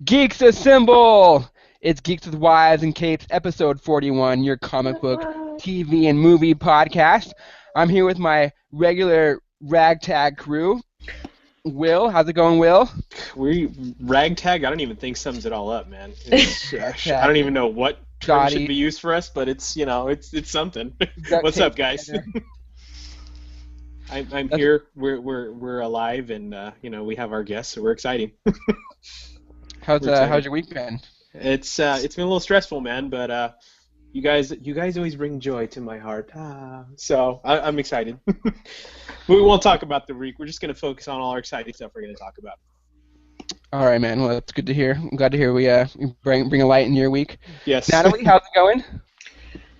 Geeks Assemble! It's Geeks with Wives and Capes, episode 41, your comic book, TV, and movie podcast. I'm here with my regular ragtag crew. Will, how's it going, Will? Ragtag, I don't even think sums it all up, man. I don't even know what term should be used for us, but it's something. What's up, guys? I'm here. We're alive, and we have our guests, so we're excited. How's your week been? It's been a little stressful, man, but you guys always bring joy to my heart. So I'm excited. We won't talk about the week. We're just gonna focus on all our exciting stuff we're gonna talk about. All right, man. Well, that's good to hear. I'm glad to hear we bring a light in your week. Yes. Natalie, how's it going?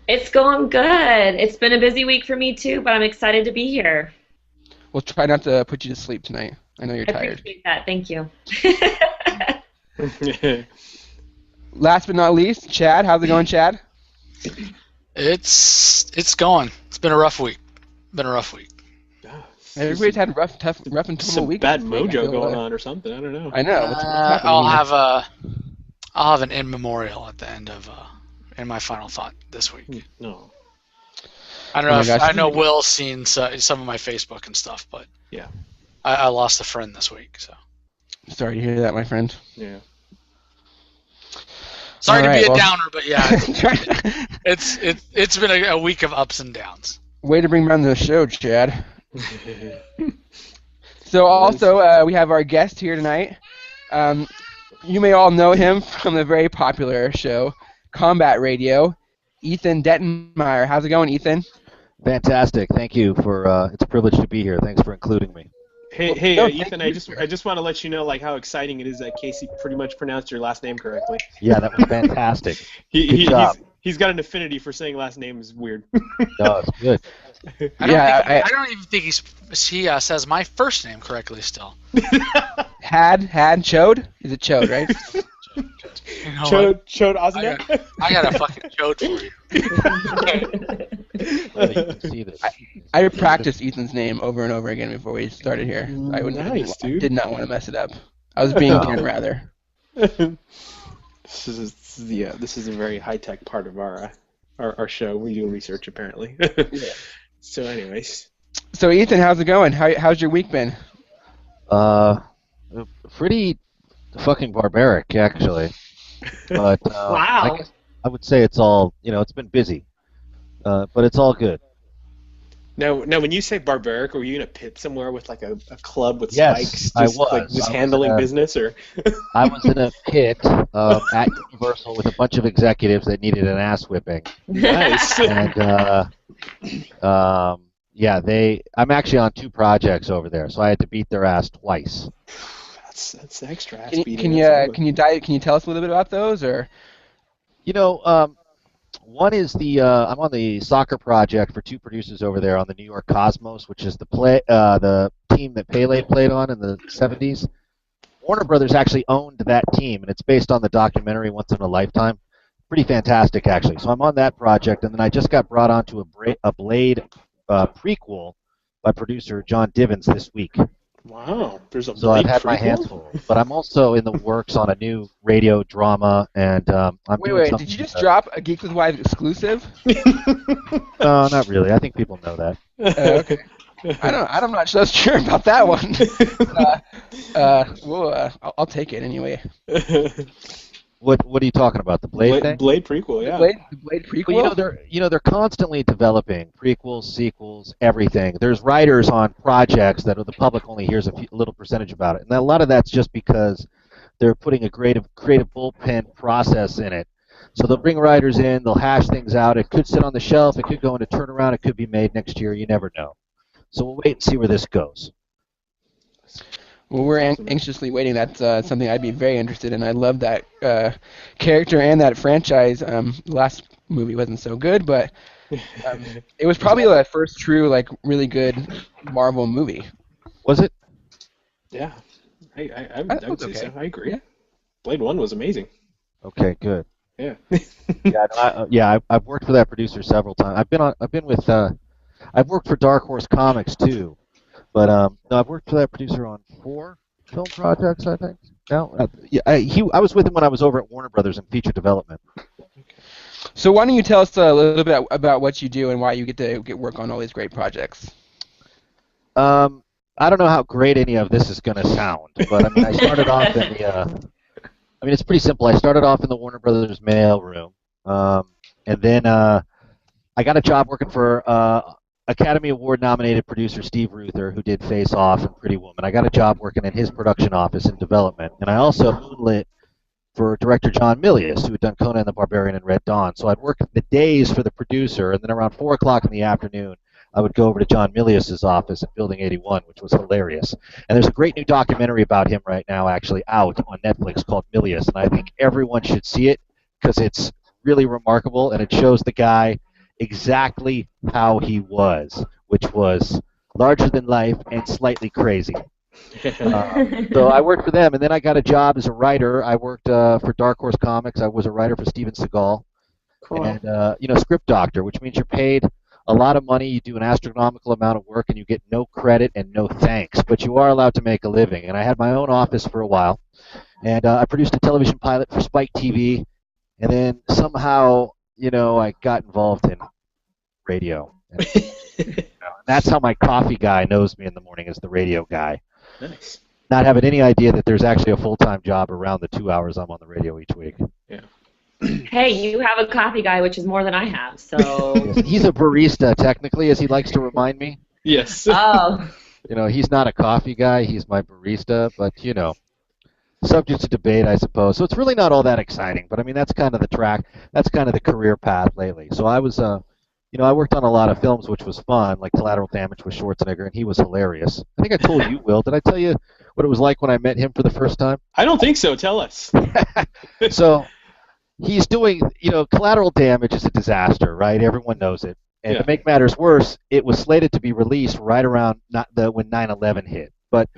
It's going good. It's been a busy week for me too, but I'm excited to be here. We'll try not to put you to sleep tonight. I know you're tired. I appreciate that. Thank you. Last but not least, Chad. How's it going, Chad? It's going. It's been a rough week. Everybody's had rough and tumble weeks. Bad mojo going on or something. I don't know. I know. I'll have an in memorial at the end of in my final thought this week. No. I don't know. I know Will's seen some of my Facebook and stuff, but yeah, I lost a friend this week. So sorry to hear that, my friend. Yeah. Sorry to be a downer, but yeah, it's been a week of ups and downs. Way to bring me on the show, Chad. So also we have our guest here tonight. You may all know him from the very popular show Combat Radio, Ethan Dettenmaier. How's it going, Ethan? Fantastic. Thank you for. It's a privilege to be here. Thanks for including me. Hey, Ethan. I just want to let you know how exciting it is that Casey pretty much pronounced your last name correctly. Yeah, that was fantastic. Good job. He's got an affinity for saying last names weird. No, it's good. I don't even think he says my first name correctly still. Had Chode? Is it Chode, right? Chode Osna? I got a fucking Chode for you. I practiced Ethan's name over and over again before we started here. I did not want to mess it up. I was being Ken rather. This is a very high-tech part of our show. We do research, apparently. Yeah. So anyways. So Ethan, how's it going? How's your week been? Pretty fucking barbaric, actually. But wow. I would say it's all, it's been busy. But it's all good. Now, when you say barbaric, were you in a pit somewhere with like a club with spikes? Just, handling business, or? I was in a pit at Universal with a bunch of executives that needed an ass whipping. Nice. And I'm actually on 2 projects over there, so I had to beat their ass twice. That's extra ass beating. Can you tell us a little bit about those, or? One is I'm on the soccer project for 2 producers over there on the New York Cosmos, which is the team that Pele played on in the 70s. Warner Brothers actually owned that team, and it's based on the documentary Once in a Lifetime. Pretty fantastic, actually. So I'm on that project, and then I just got brought onto a Blade prequel by producer John Divins this week. Wow, there's a So I've had my hands full, but I'm also in the works on a new radio drama, and Wait, did you just drop a Geeks with Wives exclusive? No, not really. I think people know that. Okay. I'm not so sure about that one. I'll take it anyway. What are you talking about? The Blade thing? Blade prequel, yeah. The Blade prequel. Well, they're constantly developing prequels, sequels, everything. There's writers on projects that the public only hears a little percentage about it, and a lot of that's just because they're putting a creative bullpen process in it. So they'll bring writers in, they'll hash things out. It could sit on the shelf, it could go into turnaround, it could be made next year. You never know. So we'll wait and see where this goes. Well, we're anxiously waiting. That's something I'd be very interested in. I love that character and that franchise. Last movie wasn't so good, but it was probably the first true, really good Marvel movie. Was it? Yeah, I would say so. I agree. Yeah. Blade 1 was amazing. Okay, good. Yeah. I've worked for that producer several times. I've worked for Dark Horse Comics too. But no, I've worked for that producer on 4 film projects, I think. No, yeah, I was with him when I was over at Warner Brothers in feature development. So why don't you tell us a little bit about what you do and why you get to work on all these great projects? I don't know how great any of this is going to sound, but I mean, I started off in the. I mean, it's pretty simple. I started off in the Warner Brothers mailroom, and then I got a job working for Academy Award nominated producer Steve Ruther, who did Face Off and Pretty Woman. I got a job working in his production office in development, and I also moonlit for director John Milius, who had done Conan the Barbarian and Red Dawn. So I'd work the days for the producer, and then around 4 o'clock in the afternoon, I would go over to John Milius's office at Building 81, which was hilarious. And there's a great new documentary about him right now, actually out on Netflix called Milius, and I think everyone should see it because it's really remarkable, and it shows the guy exactly how he was, which was larger than life and slightly crazy. So I worked for them, and then I got a job as a writer. I worked for Dark Horse Comics. I was a writer for Steven Seagal, Cool. and script doctor, which means you're paid a lot of money. You do an astronomical amount of work, and you get no credit and no thanks. But you are allowed to make a living. And I had my own office for a while, and I produced a television pilot for Spike TV, and then somehow, I got involved in radio. And that's how my coffee guy knows me in the morning, as the radio guy. Nice. Not having any idea that there's actually a full-time job around the 2 hours I'm on the radio each week. Yeah. Hey, you have a coffee guy, which is more than I have, so... Yes, he's a barista, technically, as he likes to remind me. Yes. Oh. He's not a coffee guy, he's my barista, but, subject to debate, I suppose. So it's really not all that exciting, but, I mean, that's kind of the track, that's kind of the career path lately. So I was, I worked on a lot of films, which was fun, like Collateral Damage with Schwarzenegger, and he was hilarious. I think I told you, Will. Did I tell you what it was like when I met him for the first time? I don't think so. Tell us. So he's doing, Collateral Damage is a disaster, right? Everyone knows it. And to make matters worse, it was slated to be released right around when 9/11 hit. But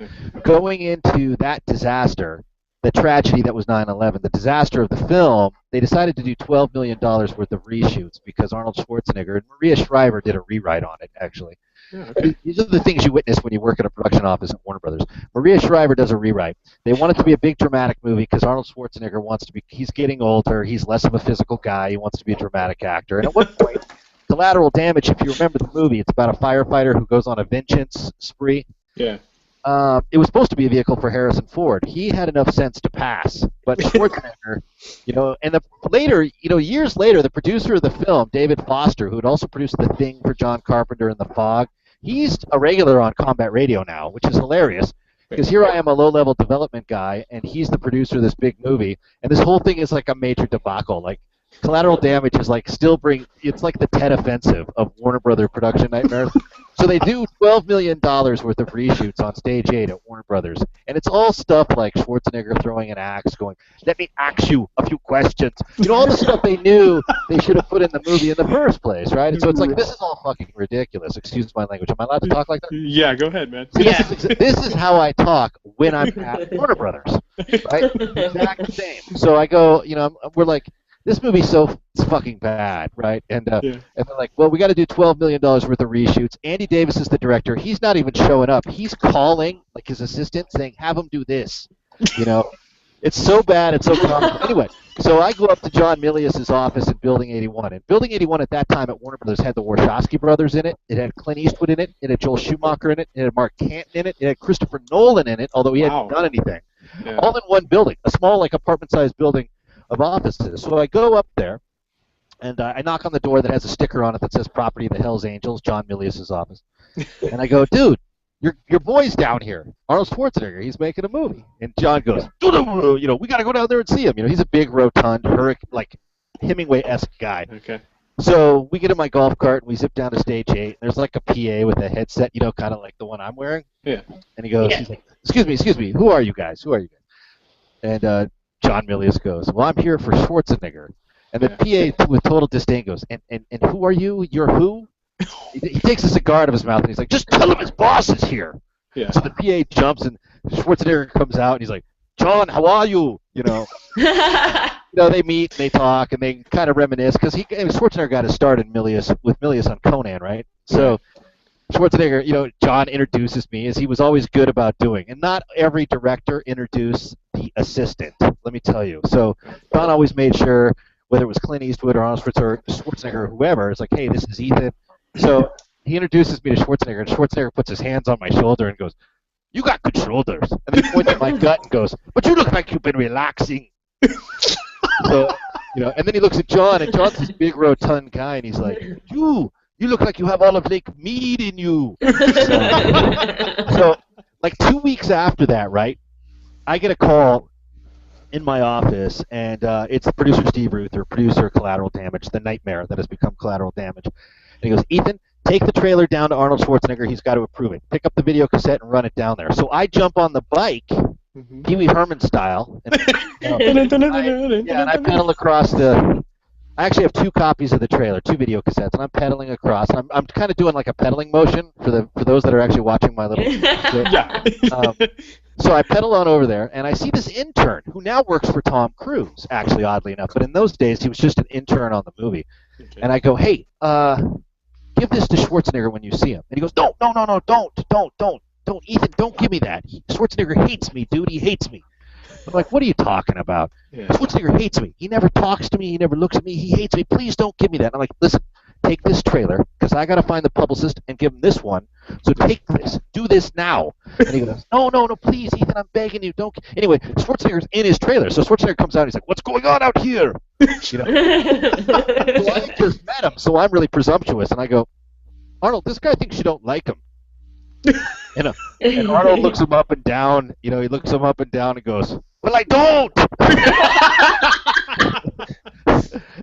going into that disaster, the tragedy that was 9/11, the disaster of the film, they decided to do $12 million worth of reshoots because Arnold Schwarzenegger and Maria Shriver did a rewrite on it, actually. Yeah, okay. These are the things you witness when you work at a production office at Warner Brothers. Maria Shriver does a rewrite. They want it to be a big dramatic movie because Arnold Schwarzenegger wants to be, he's getting older, he's less of a physical guy, he wants to be a dramatic actor. And at one point, Collateral Damage, if you remember the movie, it's about a firefighter who goes on a vengeance spree. Yeah. It was supposed to be a vehicle for Harrison Ford. He had enough sense to pass, but Schwarzenegger, years later, the producer of the film, David Foster, who had also produced The Thing for John Carpenter and The Fog, he's a regular on Combat Radio now, which is hilarious, because here I am, a low-level development guy, and he's the producer of this big movie, and this whole thing is like a major debacle. Like, Collateral Damage is like it's like the Tet Offensive of Warner Brother production nightmares. So they do $12 million worth of reshoots on Stage 8 at Warner Brothers. And it's all stuff like Schwarzenegger throwing an axe, going, let me ask you a few questions. All the stuff they knew they should have put in the movie in the first place, right? And so it's like, this is all fucking ridiculous. Excuse my language. Am I allowed to talk like that? Yeah, go ahead, man. See, this is how I talk when I'm at Warner Brothers, right? Exact same. So I go, we're like, this movie's it's fucking bad, right? And and they're like, well, we got to do $12 million worth of reshoots. Andy Davis is the director. He's not even showing up. He's calling like his assistant, saying, "Have him do this." It's so bad. It's so common. Anyway, so I go up to John Milius's office in Building 81, and Building 81 at that time at Warner Brothers had the Wachowski brothers in it. It had Clint Eastwood in it. It had Joel Schumacher in it. It had Mark Canton in it. It had Christopher Nolan in it, although he hadn't done anything. Yeah. All in one building, a small like apartment-sized building of offices. So I go up there, and I knock on the door that has a sticker on it that says "Property of the Hells Angels," John Milius's office. And I go, dude, your boy's down here, Arnold Schwarzenegger. He's making a movie. And John goes, we got to go down there and see him. He's a big, rotund, like Hemingway-esque guy. Okay. So we get in my golf cart and we zip down to Stage 8. And there's like a PA with a headset, kind of like the one I'm wearing. Yeah. And he goes, he's like, excuse me, who are you guys? And John Milius goes, well, I'm here for Schwarzenegger. And the PA, with total disdain, goes, and who are you? You're who? He takes a cigar out of his mouth, and he's like, just tell him his boss is here. Yeah. So the PA jumps, and Schwarzenegger comes out, and he's like, John, how are you? They meet, and they talk, and they kind of reminisce, because Schwarzenegger got his start with Milius on Conan, right? So Schwarzenegger, John introduces me, as he was always good about doing. And not every director introduced the assistant, let me tell you. So John always made sure, whether it was Clint Eastwood or Arnold Schwarzenegger or whoever, it's like, hey, this is Ethan. So he introduces me to Schwarzenegger, and Schwarzenegger puts his hands on my shoulder and goes, "You got good shoulders." And then he points at my gut and goes, "But you look like you've been relaxing." So, and then he looks at John, and John's this big rotund guy, and he's like, You look like you have all of Lake Mead in you. So, like 2 weeks after that, right, I get a call in my office, and it's producer Steve Ruther, producer of Collateral Damage, the nightmare that has become Collateral Damage. And he goes, "Ethan, take the trailer down to Arnold Schwarzenegger. He's got to approve it. Pick up the video cassette and run it down there." So I jump on the bike, Pee Wee Herman style, and I pedal across the... I actually have 2 copies of the trailer, 2 video cassettes, and I'm pedaling across. And I'm kind of doing like a pedaling motion for those that are actually watching my little... Yeah. So I pedal on over there, and I see this intern who now works for Tom Cruise, actually, oddly enough. But in those days, he was just an intern on the movie. Okay. And I go, "Hey, give this to Schwarzenegger when you see him." And he goes, No, don't, Ethan, don't give me that. Schwarzenegger hates me, dude. He hates me. I'm like, "What are you talking about?" Yeah. "Schwarzenegger hates me. He never talks to me. He never looks at me. He hates me. Please don't give me that." And I'm like, "Listen, take this trailer, because I got to find the publicist and give him this one. So take this. Do this now." And he goes, No, please, Ethan, I'm begging you. Don't. Anyway, Schwarzenegger's in his trailer. So Schwarzenegger comes out and he's like, "What's going on out here?" So I just met him, so I'm really presumptuous. And I go, "Arnold, this guy thinks you don't like him." And Arnold looks him up and down. He looks him up and down and goes, "Well, I don't."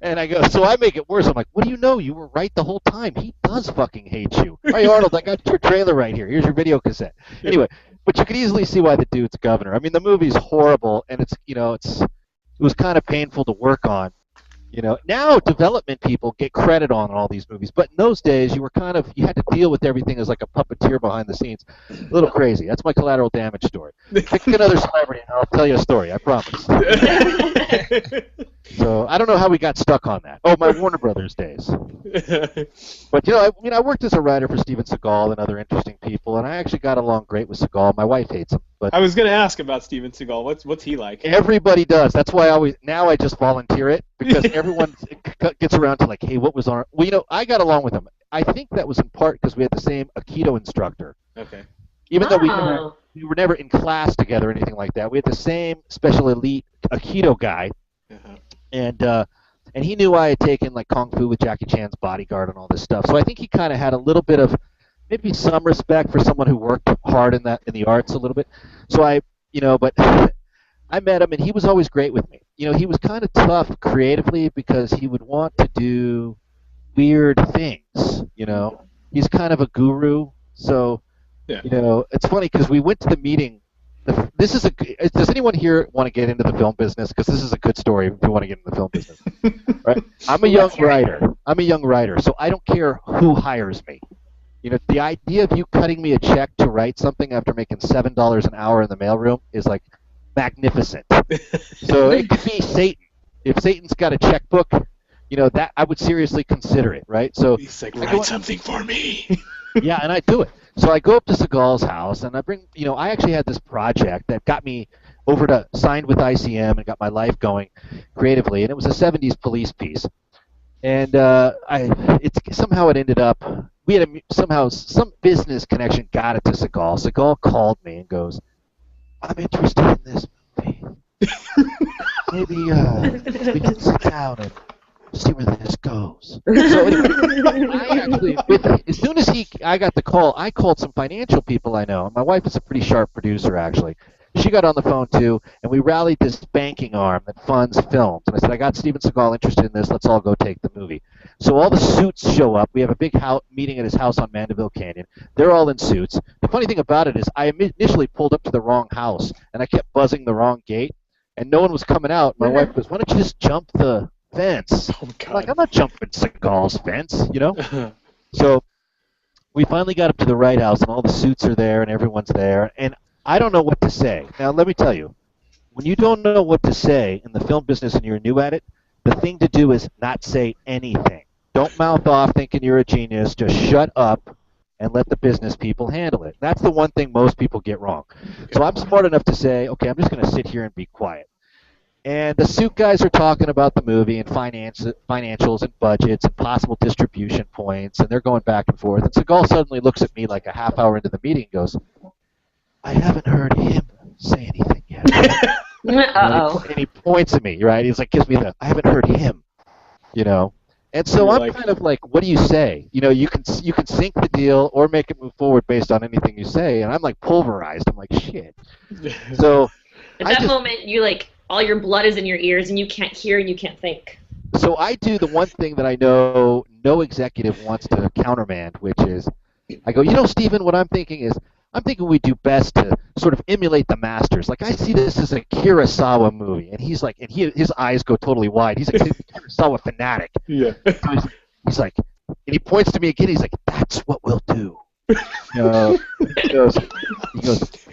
And I go, so I make it worse. I'm like, "What do you know? You were right the whole time. He does fucking hate you." "Hey, Arnold, I got your trailer right here. Here's your video cassette." Anyway, but you can easily see why the dude's governor. I mean, the movie's horrible, and it was kind of painful to work on. Now development people get credit on all these movies, but in those days you had to deal with everything as like a puppeteer behind the scenes. A little crazy. That's my Collateral Damage story. Pick another celebrity and I'll tell you a story, I promise. So I don't know how we got stuck on that. Oh, my Warner Brothers days. But I worked as a writer for Steven Seagal and other interesting people, and I actually got along great with Seagal. My wife hates him. But I was going to ask about Steven Seagal. What's he like? Everybody does. That's why I just volunteer it, because everyone gets around to like, "Hey, what was on?" Well, I got along with him. I think that was in part because we had the same Aikido instructor. Okay. Even though we were never in class together or anything like that, we had the same special elite Aikido guy. Uh-huh. And he knew I had taken like Kung Fu with Jackie Chan's Bodyguard and all this stuff. So I think he kind of had a little bit of maybe some respect for someone who worked hard in the arts a little bit. So but I met him, and he was always great with me. He was kind of tough creatively because he would want to do weird things. He's kind of a guru. So, yeah. It's funny because we went to the meeting. Does anyone here want to get into the film business? Because this is a good story if you want to get into the film business. Right? I'm a young writer, so I don't care who hires me. The idea of you cutting me a check to write something after making $7 an hour in the mailroom is like magnificent. So it could be Satan. If Satan's got a checkbook, that I would seriously consider it, right? So he's like, "Write something for me." Yeah, and I do it. So I go up to Seagal's house, and I bring, I actually had this project that got me over to signed with ICM and got my life going creatively, and it was a 70s police piece. And somehow it ended up, we had some business connection got it to Segal. Segal called me and goes, "I'm interested in this movie. Maybe we can sit down and see where this goes." So anyway, as soon as I got the call, I called some financial people I know. My wife is a pretty sharp producer, actually. She got on the phone too, and we rallied this banking arm that funds films. And I said, "I got Steven Seagal interested in this. Let's all go take the movie." So all the suits show up. We have a big meeting at his house on Mandeville Canyon. They're all in suits. The funny thing about it is I initially pulled up to the wrong house, and I kept buzzing the wrong gate, and no one was coming out. My wife goes, "Why don't you just jump the fence?" Oh, I'm like, "I'm not jumping Seagal's fence, So we finally got up to the right house, and all the suits are there, and everyone's there, and I don't know what to say. Now, let me tell you, when you don't know what to say in the film business and you're new at it, the thing to do is not say anything. Don't mouth off thinking you're a genius. Just shut up and let the business people handle it. That's the one thing most people get wrong. So I'm smart enough to say, okay, I'm just going to sit here and be quiet. And the suit guys are talking about the movie and financials and budgets and possible distribution points, and they're going back and forth. And Segal suddenly looks at me like a half hour into the meeting and goes, I haven't heard him say anything yet. Uh-oh. And he points at me, right? He's like, gives me the, I haven't heard him, you know. And so You're I'm like, kind of like, what do you say? You know, you can sink the deal or make it move forward based on anything you say. And I'm like pulverized. I'm like, shit. So At that moment, you like all your blood is in your ears and you can't hear and you can't think. So I do the one thing that I know no executive wants to countermand, which is, I go, you know, Stephen, what I'm thinking we do best to sort of emulate the masters. Like, I see this as a Kurosawa movie, and he's like, and his eyes go totally wide. He's like, he's a Kurosawa fanatic. Yeah. So he's like, and he points to me again. He's like, that's what we'll do. You know, he goes,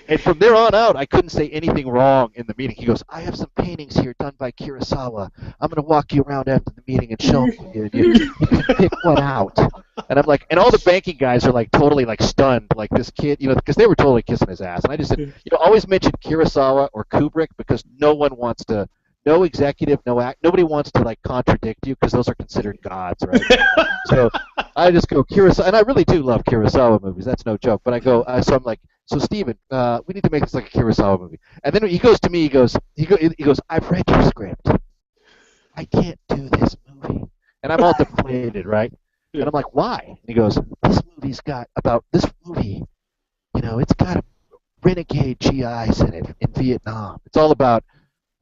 and from there on out, I couldn't say anything wrong in the meeting. He goes, I have some paintings here done by Kurosawa. I'm going to walk you around after the meeting and show them to you. You can pick one out. And I'm like, and all the banking guys are like totally like stunned, like this kid, you know, because they were totally kissing his ass. And I just said, you know, always mention Kurosawa or Kubrick because no one wants to, no executive, nobody wants to like contradict you because those are considered gods, right? So I just go Kurosawa, and I really do love Kurosawa movies. That's no joke. But I go, so I'm like, so Stephen, we need to make this like a Kurosawa movie. And then he goes to me, he goes, I've read your script. I can't do this movie. And I'm all deflated, right? And I'm like, why? And he goes, this movie, you know, it's got renegade GIs in it in Vietnam. It's all about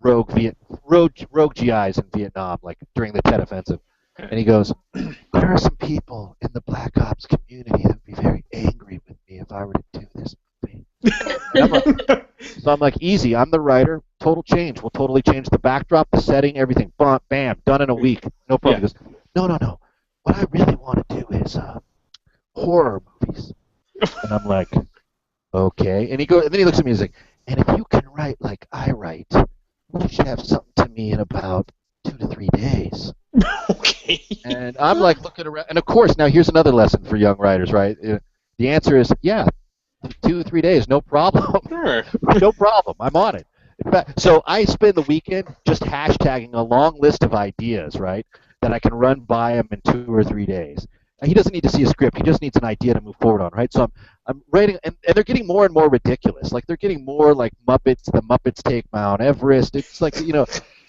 rogue GIs in Vietnam, like during the Tet Offensive. And he goes, there are some people in the Black Ops community that would be very angry with me if I were to do this movie. So I'm like, easy, I'm the writer, total change. We'll totally change the backdrop, the setting, everything. Bam, done in a week. No problem. Yeah. He goes, no. What I really want to do is horror movies. And I'm like, okay. And then he looks at me and he's like, and if you can write like I write, you should have something to me in about 2 to 3 days. Okay. And I'm like looking around. And of course, now here's another lesson for young writers, right? The answer is, yeah, 2 or 3 days, no problem. Sure. No problem. I'm on it. In fact, so I spend the weekend just hashtagging a long list of ideas, right, that I can run by him in 2 or 3 days. And he doesn't need to see a script. He just needs an idea to move forward on, right? So I'm writing, and they're getting more and more ridiculous. Like, they're getting more like Muppets, the Muppets Take Mount Everest. It's like, you know,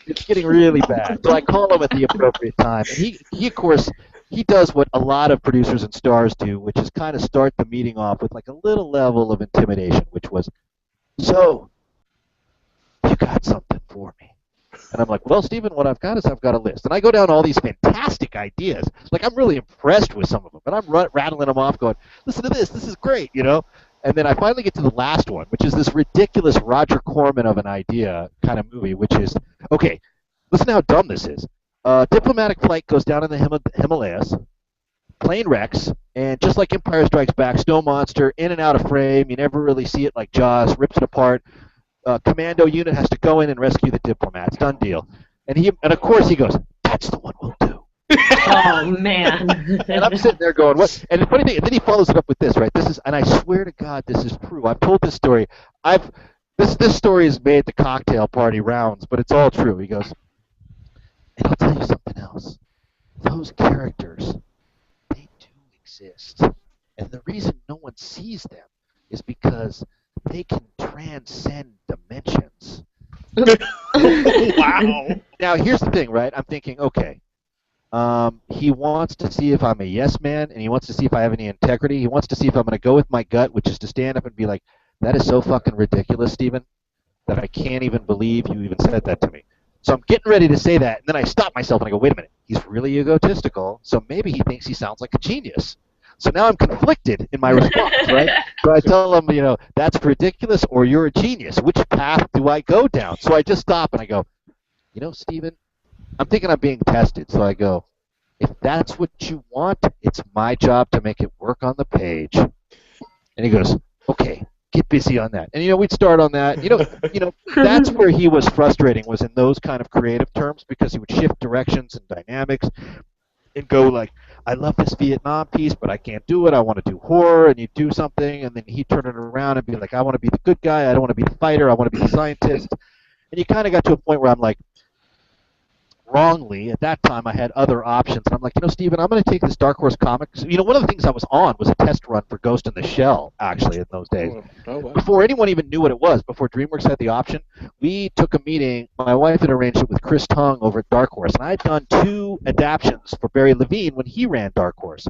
it's getting really bad. So I call him at the appropriate time. And he of course, he does what a lot of producers and stars do, which is kind of start the meeting off with like a little level of intimidation, which was, so, you got something for me. And I'm like, well, Stephen, what I've got is I've got a list. And I go down all these fantastic ideas. Like, I'm really impressed with some of them. And I'm rattling them off going, listen to this. This is great, you know? And then I finally get to the last one, which is this ridiculous Roger Corman of an idea kind of movie, which is, okay, listen how dumb this is. Diplomatic flight goes down in the Himalayas. Plane wrecks. And just like Empire Strikes Back, snow monster, in and out of frame. You never really see it like Jaws, rips it apart. Commando unit has to go in and rescue the diplomats. Done deal. And of course he goes, that's the one we'll do. Oh man. And I'm sitting there going, what? And the funny thing, and then he follows it up with this, right? And I swear to God, this is true. I've told this story. This story is made the cocktail party rounds, but it's all true. He goes, and I'll tell you something else. Those characters, they do exist. And the reason no one sees them is because they can transcend dimensions. Wow. Now, here's the thing, right? I'm thinking, okay, he wants to see if I'm a yes man, and he wants to see if I have any integrity. He wants to see if I'm going to go with my gut, which is to stand up and be like, that is so fucking ridiculous, Stephen, that I can't even believe you even said that to me. So I'm getting ready to say that, and then I stop myself and I go, wait a minute, he's really egotistical, so maybe he thinks he sounds like a genius. So now I'm conflicted in my response, right? So I tell him, you know, that's ridiculous or you're a genius. Which path do I go down? So I just stop and I go, you know, Stephen, I'm thinking I'm being tested. So I go, if that's what you want, it's my job to make it work on the page. And he goes, okay, get busy on that. And, you know, we'd start on that. You know, that's where he was frustrating, was in those kind of creative terms, because he would shift directions and dynamics. and go like, I love this Vietnam piece, but I can't do it. I want to do horror, and you do something, and then he'd turn it around and be like, I want to be the good guy. I don't want to be the fighter. I want to be the scientist. And you kind of got to a point where I'm like, wrongly, at that time I had other options. And I'm like, Steven, I'm going to take this Dark Horse Comics. One of the things I was on was a test run for Ghost in the Shell, actually, in those days. Oh, wow. Before anyone even knew what it was, before DreamWorks had the option, we took a meeting. My wife had arranged it with Chris Tung over at Dark Horse. And I had done 2 adaptions for Barry Levine when he ran Dark Horse.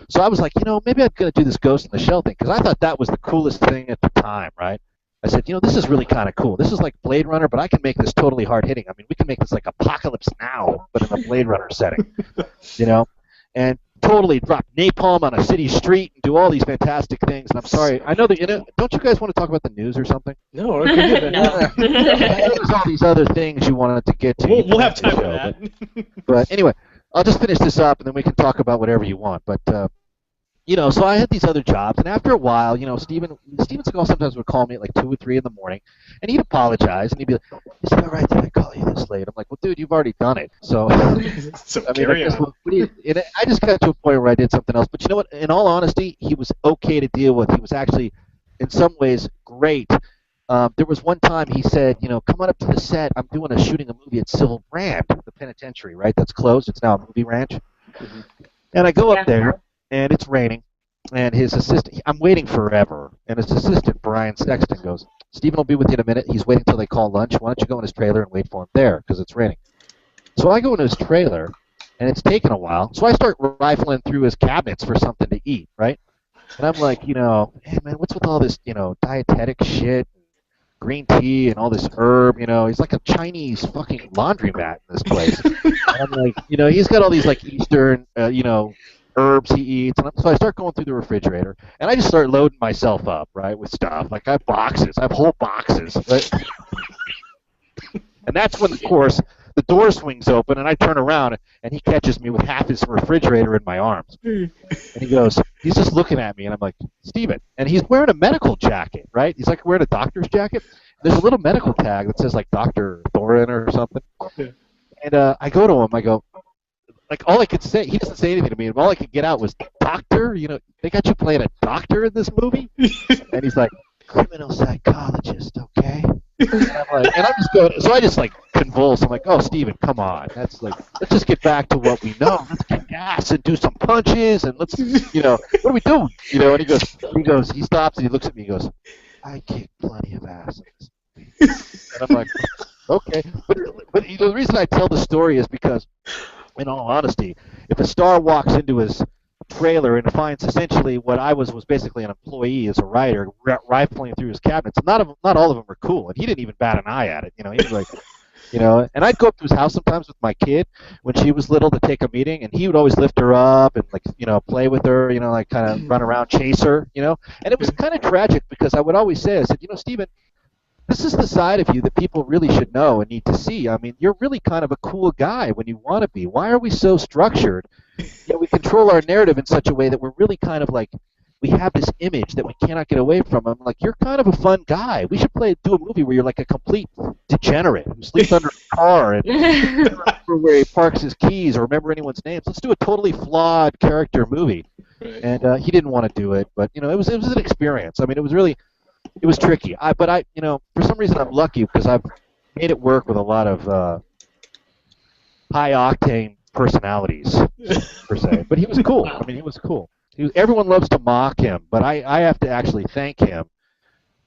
So I was like, maybe I'm going to do this Ghost in the Shell thing, because I thought that was the coolest thing at the time, right? I said, this is really kind of cool. This is like Blade Runner, but I can make this totally hard-hitting. I mean, we can make this like Apocalypse Now, but in a Blade Runner setting, and totally drop napalm on a city street and do all these fantastic things. And I'm sorry, I know that, don't you guys want to talk about the news or something? No, okay. No. There's all these other things you wanted to get to. We'll have time for that. But anyway, I'll just finish this up, and then we can talk about whatever you want. But so I had these other jobs, and after a while, Steven Seagal sometimes would call me at like 2 or 3 in the morning, and he'd apologize, and he'd be like, "Is it all right that I call you this late?" I'm like, "Well, dude, you've already done it." So, So I carry on. I just got to a point where I did something else. But you know what? In all honesty, he was okay to deal with. He was actually, in some ways, great. There was one time he said, come on up to the set. I'm shooting a movie at Civil Brand, the penitentiary, right? That's closed. It's now a movie ranch. Mhm. And I go up there, and it's raining, and his assistant, I'm waiting forever, and his assistant, Brian Sexton, goes, Steven will be with you in a minute. He's waiting until they call lunch. Why don't you go in his trailer and wait for him there, because it's raining. So I go in his trailer, and it's taken a while, so I start rifling through his cabinets for something to eat, right? And I'm like, hey, man, what's with all this, dietetic shit, green tea, and all this herb, he's like a Chinese fucking laundromat in this place. And I'm like, he's got all these, like, Eastern, herbs he eats, and so I start going through the refrigerator, and I just start loading myself up, right, with stuff. Like, I have whole boxes, right? And that's when, of course, the door swings open, and I turn around, and he catches me with half his refrigerator in my arms. And he goes, he's just looking at me, and I'm like, Steven. And he's wearing a medical jacket, right? He's like wearing a doctor's jacket. There's a little medical tag that says, like, Dr. Thorin or something. Yeah. And I go to him, I go, like, all I could say, he doesn't say anything to me, and all I could get out was, doctor? They got you playing a doctor in this movie? And he's like, criminal psychologist, okay? And I'm just going, so I just, like, convulse. I'm like, oh, Steven, come on. That's like, let's just get back to what we know. Let's kick ass and do some punches, and let's, what are we doing? And he stops, and he looks at me, and he goes, I kick plenty of ass in this movie. And I'm like, okay. But the reason I tell the story is because, in all honesty, if a star walks into his trailer and finds essentially what I was basically an employee as a writer, rifling through his cabinets, not all of them were cool, and he didn't even bat an eye at it. He was like, and I'd go up to his house sometimes with my kid when she was little to take a meeting, and he would always lift her up and, like, play with her, like, kind of run around, chase her, and it was kind of tragic because I would always say, I said, Steven, this is the side of you that people really should know and need to see. I mean, you're really kind of a cool guy when you want to be. Why are we so structured? We control our narrative in such a way that we're really kind of like, we have this image that we cannot get away from. I'm like, you're kind of a fun guy. We should do a movie where you're like a complete degenerate who sleeps under a car and remember where he parks his keys or remember anyone's names. Let's do a totally flawed character movie. Right. And he didn't want to do it, but it was an experience. I mean, it was tricky. But for some reason, I'm lucky because I've made it work with a lot of high octane personalities, per se. But he was cool. I mean, he was cool. Everyone loves to mock him, but I have to actually thank him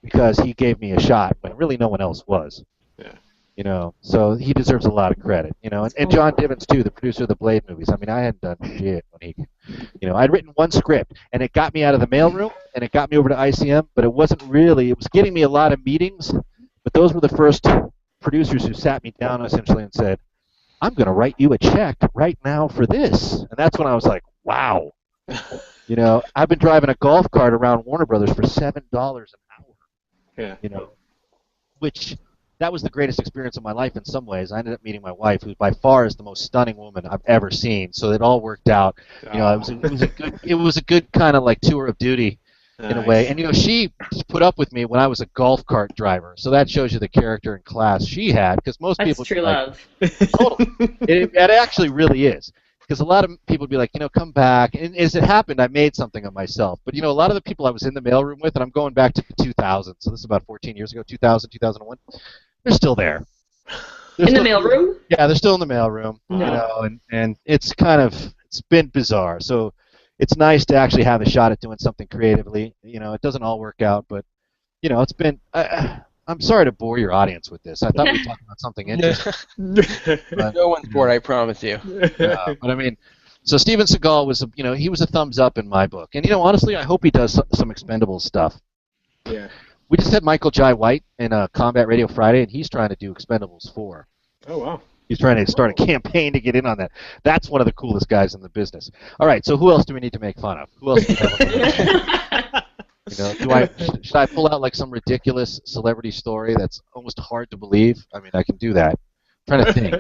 because he gave me a shot when really no one else was. Yeah. So he deserves a lot of credit. And John Divens too, the producer of the Blade movies. I mean, I hadn't done shit when he, I'd written one script and it got me out of the mailroom and it got me over to ICM, but it wasn't really. It was getting me a lot of meetings, but those were the first producers who sat me down essentially and said, I'm going to write you a check right now for this. And that's when I was like, wow. I've been driving a golf cart around Warner Brothers for $7 an hour. Yeah. Which that was the greatest experience of my life in some ways. I ended up meeting my wife, who by far is the most stunning woman I've ever seen. So it all worked out. It was a good kind of like tour of duty in a way. And she put up with me when I was a golf cart driver. So that shows you the character and class she had, because most That's people true love. Totally. It actually really is. because a lot of people would be like, come back. And as it happened, I made something of myself. But, a lot of the people I was in the mailroom with, and I'm going back to 2000, so this is about 14 years ago, 2000, 2001, they're still there. In the mailroom? Yeah, they're still in the mailroom, and it's it's been bizarre. So it's nice to actually have a shot at doing something creatively. It doesn't all work out, but, it's been... I'm sorry to bore your audience with this. I thought we were talking about something interesting. But, no one's bored, I promise you. but I mean, so Steven Seagal was, he was a thumbs up in my book. And, honestly, I hope he does some Expendables stuff. Yeah. We just had Michael Jai White in Combat Radio Friday, and he's trying to do Expendables 4. Oh, wow. He's trying to start a campaign to get in on that. That's one of the coolest guys in the business. All right, so who else do we need to make fun of? Who else do we have? Should I pull out like some ridiculous celebrity story that's almost hard to believe? I mean, I can do that. I'm trying to think.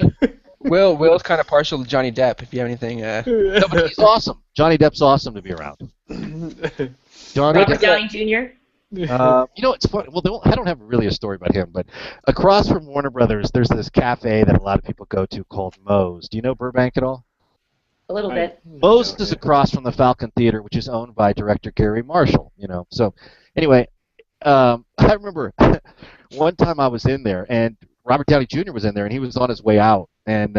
Will's kind of partial to Johnny Depp. If you have anything, No, but he's awesome. Johnny Depp's awesome to be around. Robert Downey Jr. It's funny. Well, I don't have really a story about him, but across from Warner Brothers, there's this cafe that a lot of people go to called Moe's. Do you know Burbank at all? A little bit. Moe's is across from the Falcon Theater, which is owned by director Gary Marshall. So anyway, I remember one time I was in there, and Robert Downey Jr. was in there, and he was on his way out. And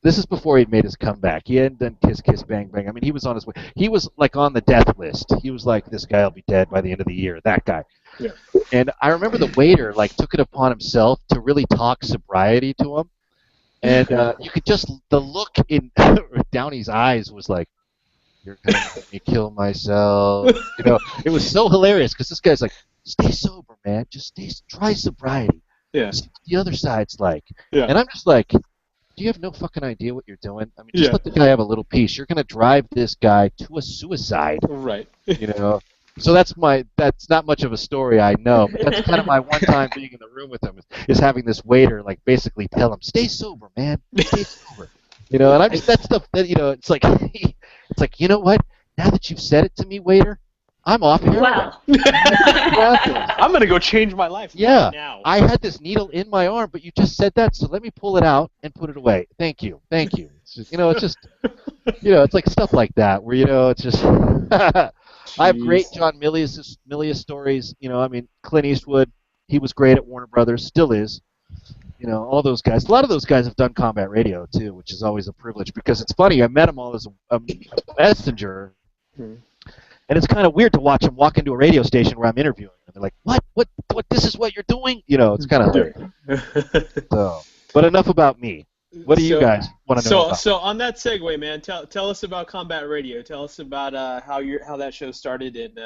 this is before he'd made his comeback. He hadn't done Kiss Kiss Bang Bang. I mean, he was on his way. He was like on the death list. He was like, this guy will be dead by the end of the year. That guy. Yeah. And I remember the waiter took it upon himself to really talk sobriety to him. And you could just, the look in Downey's eyes was like, you're going to make me kill myself. It was so hilarious because this guy's like, stay sober, man. Just try sobriety. Yeah. See what the other side's like. Yeah. And I'm just like, do you have no fucking idea what you're doing? I mean, just let the guy have a little piece. You're going to drive this guy to a suicide. Right. So that's not much of a story, I know, but that's kind of my one time being in the room with him is having this waiter basically tell him, stay sober, man, stay sober. And I'm just, that stuff that, it's like, you know what? Now that you've said it to me, waiter, I'm off here. Wow. I'm going to go change my life right now. I had this needle in my arm, but you just said that, so let me pull it out and put it away. Thank you. It's just, it's just, it's like stuff like that where, it's just... I have great John Milius stories. I mean, Clint Eastwood, he was great at Warner Brothers, still is. All those guys. A lot of those guys have done combat radio, too, which is always a privilege because it's funny. I met them all as a messenger, and it's kind of weird to watch them walk into a radio station where I'm interviewing. And they're like, what, this is what you're doing? It's kind of hilarious. But enough about me. What do you guys want to know about? So on that segue, man, tell us about Combat Radio. Tell us about how that show started and.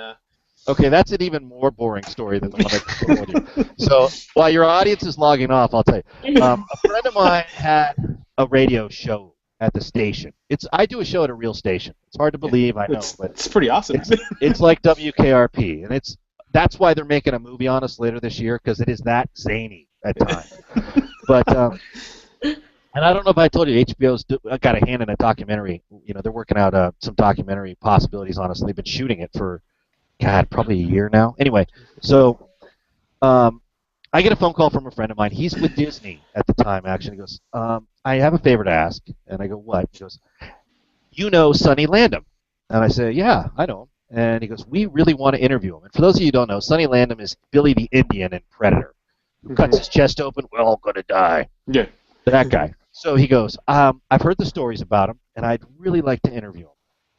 Okay, that's an even more boring story than the one I just told you. So while your audience is logging off, I'll tell you. A friend of mine had a radio show at the station. I do a show at a real station. It's hard to believe, I know, but it's pretty awesome. It's like WKRP, and that's why they're making a movie on us later this year because it is that zany at times. But. And I don't know if I told you, HBO's got a hand in a documentary. They're working out some documentary possibilities on us. They've been shooting it for, probably a year now. Anyway, so I get a phone call from a friend of mine. He's with Disney at the time, actually. He goes, I have a favor to ask. And I go, what? He goes, Sonny Landham. And I say, yeah, I know him. And he goes, we really want to interview him. And for those of you who don't know, Sonny Landham is Billy the Indian in Predator, who cuts his chest open. We're all going to die. Yeah. That guy. So he goes, I've heard the stories about him, and I'd really like to interview him.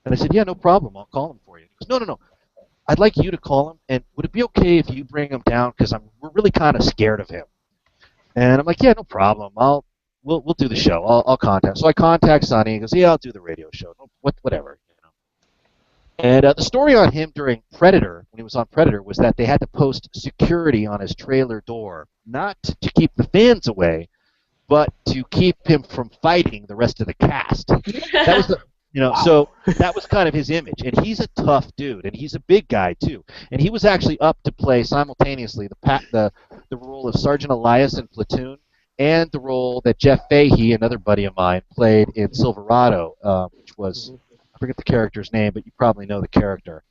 And I said, yeah, no problem. I'll call him for you. He goes, no. I'd like you to call him, and would it be okay if you bring him down? Because we're really kind of scared of him. And I'm like, yeah, no problem. We'll do the show. I'll contact. So I contact Sonny. He goes, yeah, I'll do the radio show. Whatever. And the story on him during Predator, when he was on Predator, was that they had to post security on his trailer door, not to keep the fans away, but to keep him from fighting the rest of the cast. That was so that was kind of his image. And he's a tough dude, and he's a big guy too. And he was actually up to play simultaneously the role of Sergeant Elias in Platoon and the role that Jeff Fahey, another buddy of mine, played in Silverado, which was, I forget the character's name, but you probably know the character.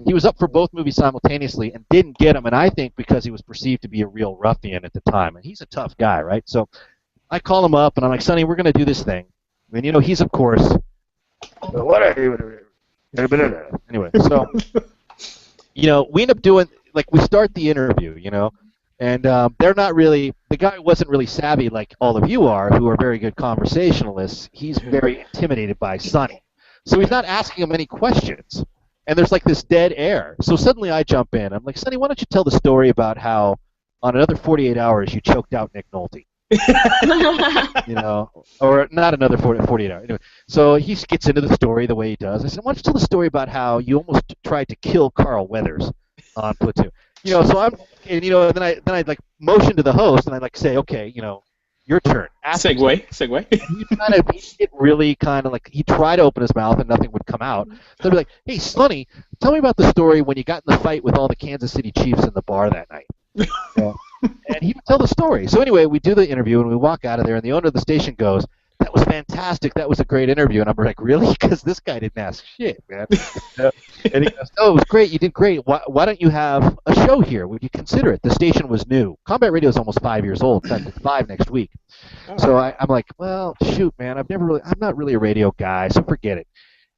He was up for both movies simultaneously and didn't get them, and I think because he was perceived to be a real ruffian at the time. And he's a tough guy, right? So I call him up, and I'm like, Sonny, we're going to do this thing. And, he's, of course, Anyway, so we end up doing we start the interview, and they're not really the guy wasn't really savvy like all of you are, who are very good conversationalists. He's very intimidated by Sonny, so he's not asking him any questions. And there's this dead air. So suddenly I jump in. I'm like, Sonny, why don't you tell the story about how on another 48 hours you choked out Nick Nolte? Or not another 48 hours. Anyway, so he gets into the story the way he does. I said, why don't you tell the story about how you almost tried to kill Carl Weathers on Platoon? So I'm, and then I motion to the host and I say, okay, your turn. Segue. He really kind of he tried to open his mouth and nothing would come out. So I'd be like, hey, Sonny, tell me about the story when you got in the fight with all the Kansas City Chiefs in the bar that night. And he would tell the story. So anyway, we do the interview and we walk out of there and the owner of the station goes, that was fantastic. That was a great interview. And I'm like, really? Because this guy didn't ask shit, man. And he goes, oh, it was great. You did great. Why don't you have a show here? Would you consider it? The station was new. Combat Radio is almost 5 years old. In fact, it's 5 next week. Oh. So I'm like, well, shoot, man. I'm not really a radio guy, so forget it.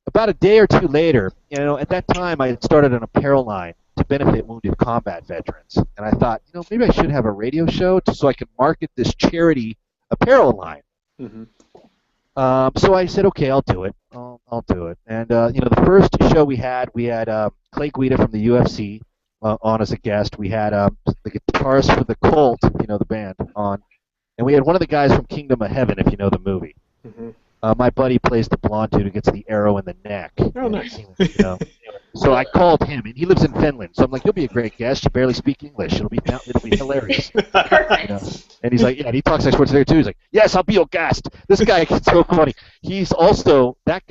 About a day or two later, at that time I had started an apparel line to benefit wounded combat veterans. And I thought, maybe I should have a radio show so I could market this charity apparel line. Mm-hmm. So I said, okay, I'll do it. I'll do it. And the first show we had Clay Guida from the UFC on as a guest. We had the guitarist for the Cult, the band, on, and we had one of the guys from Kingdom of Heaven, if you know the movie. Mm-hmm. My buddy plays the blonde dude who gets the arrow in the neck. Oh, nice. So I called him, and he lives in Finland. So I'm like, you'll be a great guest. You barely speak English. It'll be hilarious. Perfect. And he's like, yeah, and he talks like Schwarzenegger too. He's like, yes, I'll be your guest. This guy is so funny. He's also, that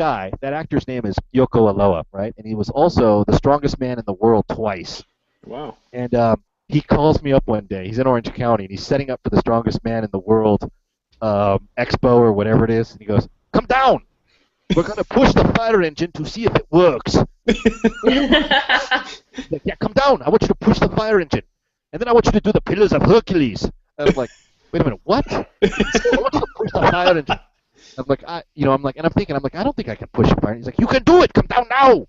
actor's name is Yoko Aloha, right? And he was also the strongest man in the world twice. Wow. And he calls me up one day. He's in Orange County, and he's setting up for the strongest man in the world expo or whatever it is. And he goes, come down. We're going to push the fire engine to see if it works. Like, yeah, come down. I want you to push the fire engine. And then I want you to do the Pillars of Hercules. And I'm like, wait a minute, what? I want you to push the fire engine. I'm like, and I'm thinking, I don't think I can push a fire engine. He's like, you can do it. Come down now.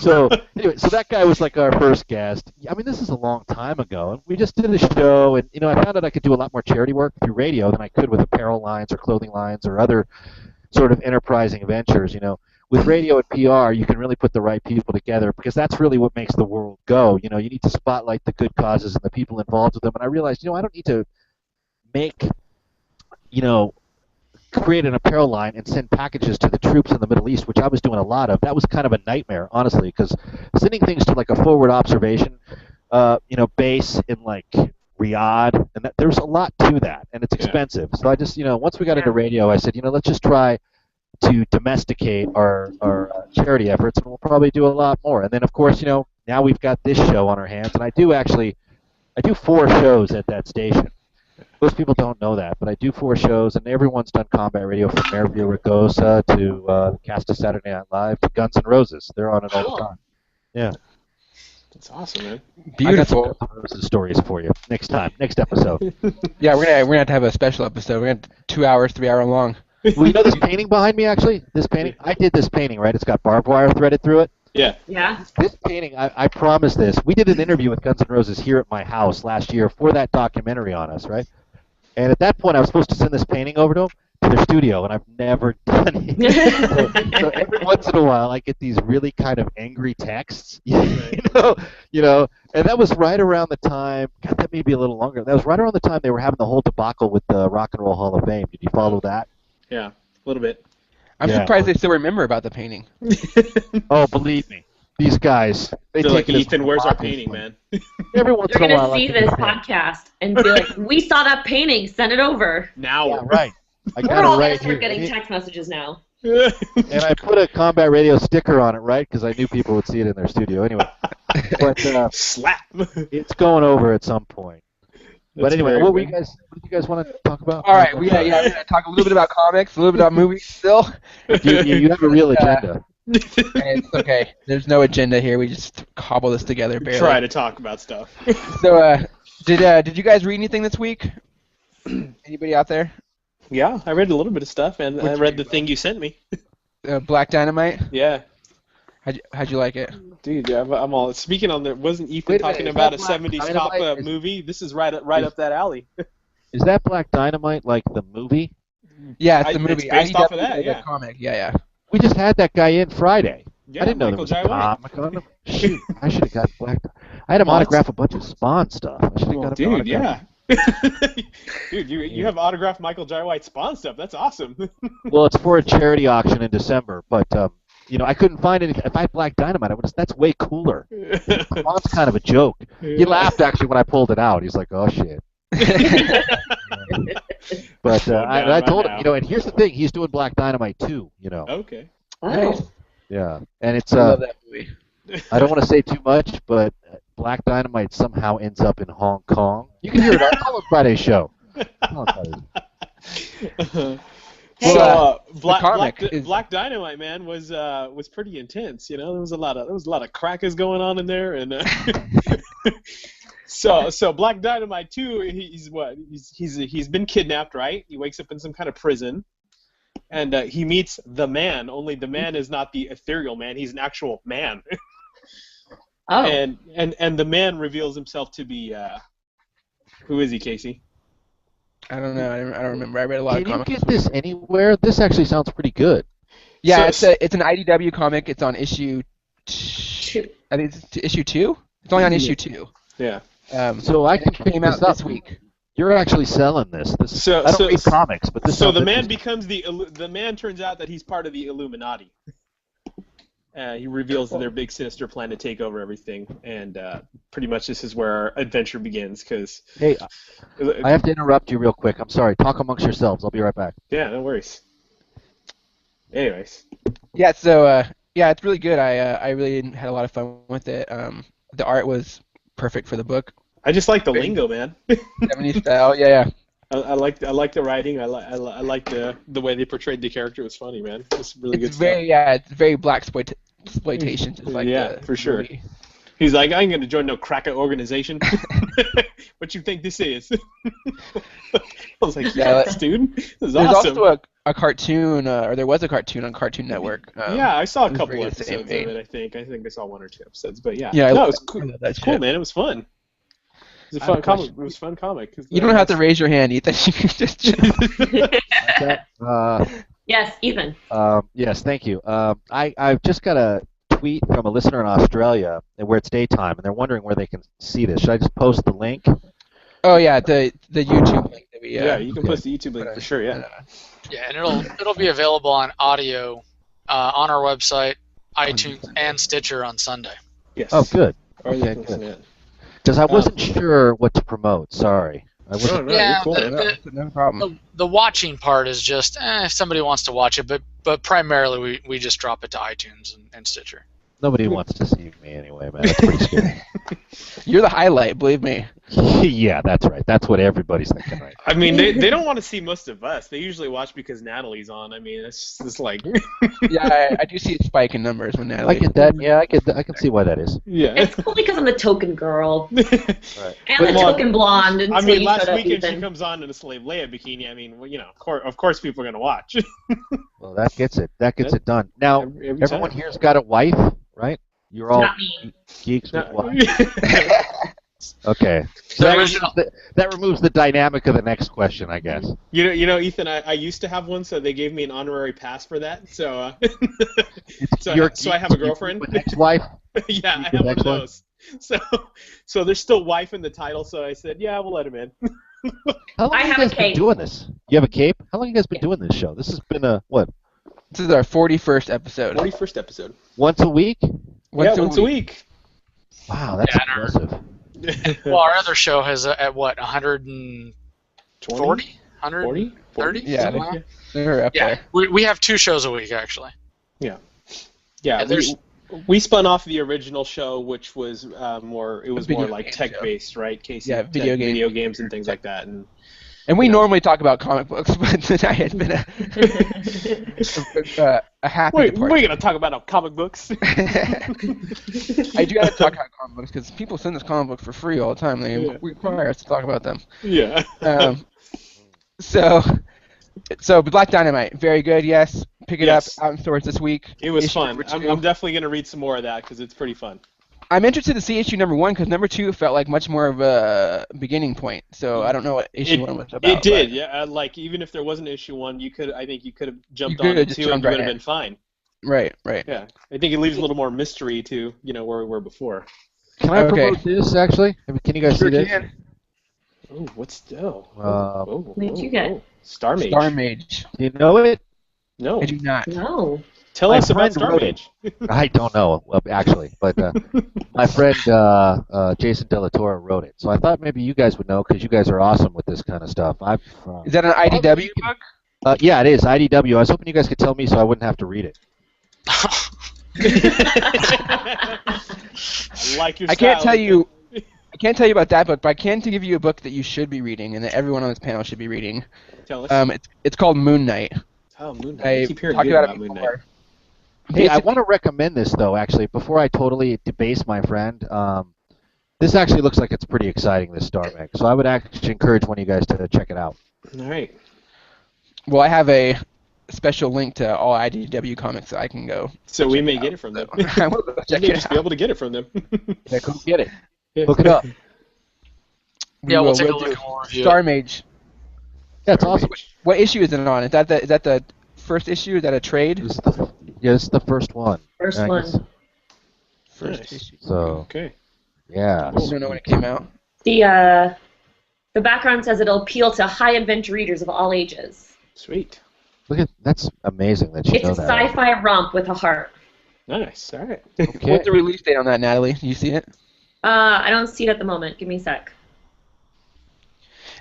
So that guy was our first guest. I mean, this is a long time ago, and we just did a show, and I found out I could do a lot more charity work through radio than I could with apparel lines or clothing lines or other sort of enterprising ventures. With radio and PR, you can really put the right people together because that's really what makes the world go. You need to spotlight the good causes and the people involved with them. And I realized, I don't need to create an apparel line and send packages to the troops in the Middle East, which I was doing a lot of. That was kind of a nightmare, honestly, because sending things to a forward observation, base in Riyadh, and there's a lot to that, and it's expensive. So I just, once we got into radio, I said, let's just try to domesticate our charity efforts, and we'll probably do a lot more. And then, of course, now we've got this show on our hands, and I do 4 shows at that station. Most people don't know that, but I do 4 shows, and everyone's done combat radio from Mayor Ragosa to the cast of Saturday Night Live to Guns N' Roses. They're on it all the time. Yeah. That's awesome, man. Beautiful. I got some Guns N' Roses stories for you next episode. Yeah, we're gonna have to have a special episode. We're gonna 2 hours, 3 hour long. Well, this painting behind me, actually? This painting? I did this painting, right? It's got barbed wire threaded through it. Yeah. Yeah. This painting, I promise this. We did an interview with Guns N' Roses here at my house last year for that documentary on us, right? And at that point, I was supposed to send this painting over to them, to their studio, and I've never done it. so every once in a while, I get these really kind of angry texts, and that was right around the time. God, that may be a little longer. That was right around the time they were having the whole debacle with the Rock and Roll Hall of Fame. Did you follow that? Yeah, a little bit. I'm surprised they still remember about the painting. Oh, believe me, these guys. They They're take like, Ethan, where's our painting, man? Every once They're in a while, going to see this podcast and be like, we saw that painting, send it over. Now. Yeah, right. I We're got all it going right to start here. getting text messages now. And I put a Combat Radio sticker on it, right? Because I knew people would see it in their studio anyway. But slap. It's going over at some point. But anyway, what did you guys want to talk about? All right, we're gonna talk a little bit about comics, a little bit about movies still. You have a real agenda. It's okay. There's no agenda here. We just cobble this together barely. Try to talk about stuff. So, did you guys read anything this week? Anybody out there? Yeah, I read a little bit of stuff, and I read the thing you sent me. Black Dynamite. Yeah. How'd you like it? Dude, yeah, I'm all speaking on there. Wasn't Ethan Wait a minute, talking is about that a Black 70s cop Dynamite? movie? This is right up that alley. Is that Black Dynamite like the movie? Yeah, it's the It's movie. based off of IDW that, did the yeah. comic. Yeah. We just had that guy in Friday. Yeah, I didn't know there Michael was a Jai White. comic on him. Shoot, I should have got Black. I had him Well, autograph a bunch of Spawn stuff. I should have Well, got him dude, autograph. yeah. Dude, you have autographed Michael Jai White Spawn stuff. That's awesome. Well, it's for a charity auction in December, but I couldn't find anything. If I had Black Dynamite, that's way cooler. Spawn's kind of a joke. He laughed actually when I pulled it out. He's like, "Oh shit." But I told him, and here's the thing: he's doing Black Dynamite too. Okay. Nice. Yeah, and it's I love that movie. I don't want to say too much, but Black Dynamite somehow ends up in Hong Kong. You can hear it on Friday's show. So comic Black Dynamite, man, was pretty intense. There was a lot of crackers going on in there, and so Black Dynamite too. He's been kidnapped, right? He wakes up in some kind of prison, and he meets the man. Only the man is not the ethereal man; he's an actual man. Oh. And the man reveals himself to be who is he, Casey? I don't know. I don't remember. I read a lot of comics. Can you get this anywhere? This actually sounds pretty good. Yeah, it's an IDW comic. It's on issue. I think it's issue 2. It's only on issue 2. Yeah. So I can pick came out this up this week. You're actually selling this. I don't read comics, but this. So sounds the man interesting. becomes the man. Turns out that he's part of the Illuminati. He reveals their big sinister plan to take over everything, and pretty much this is where our adventure begins. Because Hey, I have to interrupt you real quick. I'm sorry. Talk amongst yourselves. I'll be right back. yeah, no worries. Anyways, Yeah, so it's really good. I really had a lot of fun with it. The art was perfect for the book. I just like the lingo, man. 70s style. Yeah. I like the writing. I like the way they portrayed the character. It was funny, man. It's really good stuff. It's very black exploitation, just like for sure. movie. He's like, I ain't gonna join no cracker organization. What you think this is? I was like, yes, dude. This is There's awesome. also a cartoon, or there was a cartoon on Cartoon Network. Yeah, I saw a it was couple very episodes of insane. it. I think I saw 1 or 2 episodes, but yeah. Yeah, No, it was cool. I love that It's cool, shit. man. It was fun. It was a I have fun a comic. question. It was a fun comic. You don't have to raise your hand, Ethan. You can just. Yes, Ethan. Yes, thank you. I've just got a tweet from a listener in Australia where it's daytime, and they're wondering where they can see this. Should I just post the link? Oh yeah, the YouTube link that we. Yeah, you can post the YouTube link for sure. Yeah. Yeah, and it'll be available on audio on our website, iTunes, and Stitcher on Sunday. Yes. Oh, good. Or you Okay, can good. listen to it. Because I wasn't sure what to promote. Sorry. I wasn't. No, Yeah, you're cool. No problem. The watching part is just if somebody wants to watch it, but primarily we just drop it to iTunes and Stitcher. Nobody wants to see me anyway, man. That's pretty scary. You're the highlight, believe me. Yeah, that's right. That's what everybody's thinking right I mean, they don't want to see most of us. They usually watch because Natalie's on. I mean, it's like. Yeah, I do see a spike in numbers when now. Natalie. I get that. Yeah, I get that. I can see why that is. Yeah. It's cool because I'm the token girl Right. and the Well, token blonde. I mean, last up, weekend she Ethan. comes on in a Slave Leia bikini. I mean, well, of course people are gonna watch. Well, that gets it. That gets it done. Now, Every everyone time. here's got a wife, right? You're all Not me. geeks with No. wives. Okay. So The that original- removes the dynamic of the next question, I guess. You know, Ethan, I used to have one, so they gave me an honorary pass for that. So, so I have a girlfriend. With ex-wife. Yeah, I Your have one of ex-wife? those. So there's still wife in the title. So I said, yeah, we'll let him in. How long I have you have a guys been cape. doing this? You have a cape? How long have you guys been doing this show? This has been what? This is our 41st episode. 41st episode. Once a week? Once a week. Wow, that's Yeah, and impressive. Well, our other show has at what 140, 130? 40? Yeah, Something like that? They're up Yeah. there. We have 2 shows a week actually. Yeah, there's- we spun off the original show, which was more Video like game tech show. based, right? Casey? Yeah, video games and things like that. And we normally talk about comic books, but tonight has been a happy Wait, departure. we're gonna talk about comic books. I do gotta talk about comic books because people send us comic books for free all the time. They require us to talk about them. Yeah. So Black Dynamite, very good. Yes, pick it Yes. up out in stores this week. It was Issue fun. number I'm 2. definitely going to read some more of that because it's pretty fun. I'm interested to see issue number 1 because number 2 felt like much more of a beginning point. So I don't know what issue 1 was about. It did, but yeah. Like even if there wasn't issue 1, I think you could have jumped could on have it just 2 and jumped you right would have in. been fine. Right. Yeah, I think it leaves a little more mystery to where we were before. Can I Okay. promote this, actually? I mean, can you guys Sure see this? can. Oh, what's What did you get? Star Mage. Star Mage. Do you know it? No. I do not. No. Tell My us about friend Star wrote Mage. I don't know, actually, but my friend Jason Delatoro wrote it. So I thought maybe you guys would know because you guys are awesome with this kind of stuff. Is that an IDW book? Yeah, it is IDW. I was hoping you guys could tell me so I wouldn't have to read it. I like your I can't style, tell you. Ethan. I can't tell you about that book, but I can give you a book that you should be reading and that everyone on this panel should be reading. Tell us. It's called Moon Knight. Oh, Moon Knight. I I keep hearing talked good about about it Moon Knight. before. Hey, I Basically- want to recommend this though. Actually, before I totally debase my friend, this actually looks like it's pretty exciting. This Star Mech. So I would actually encourage one of you guys to check it out. All right. Well, I have a special link to all IDW comics that I can go. So we may out. get it from them. I will go You check may it just out. be able to get it from them. Yeah, go get it. Yeah. Look it up. Yeah, we'll take a will look do. and we'll review Star it. Mage. Yeah, it's awesome. What issue is it on? Is that the first issue? Is that a trade? This is the first one. First I one. guess- First Nice. issue. So Okay. yeah. I don't know when it came out. The background says it'll appeal to high adventure readers of all ages. Sweet. Look at that's amazing that you It's know a that. sci-fi romp with a heart. Nice. All right. Okay. What's the release date on that, Natalie? Do you see it? I don't see it at the moment. Give me a sec.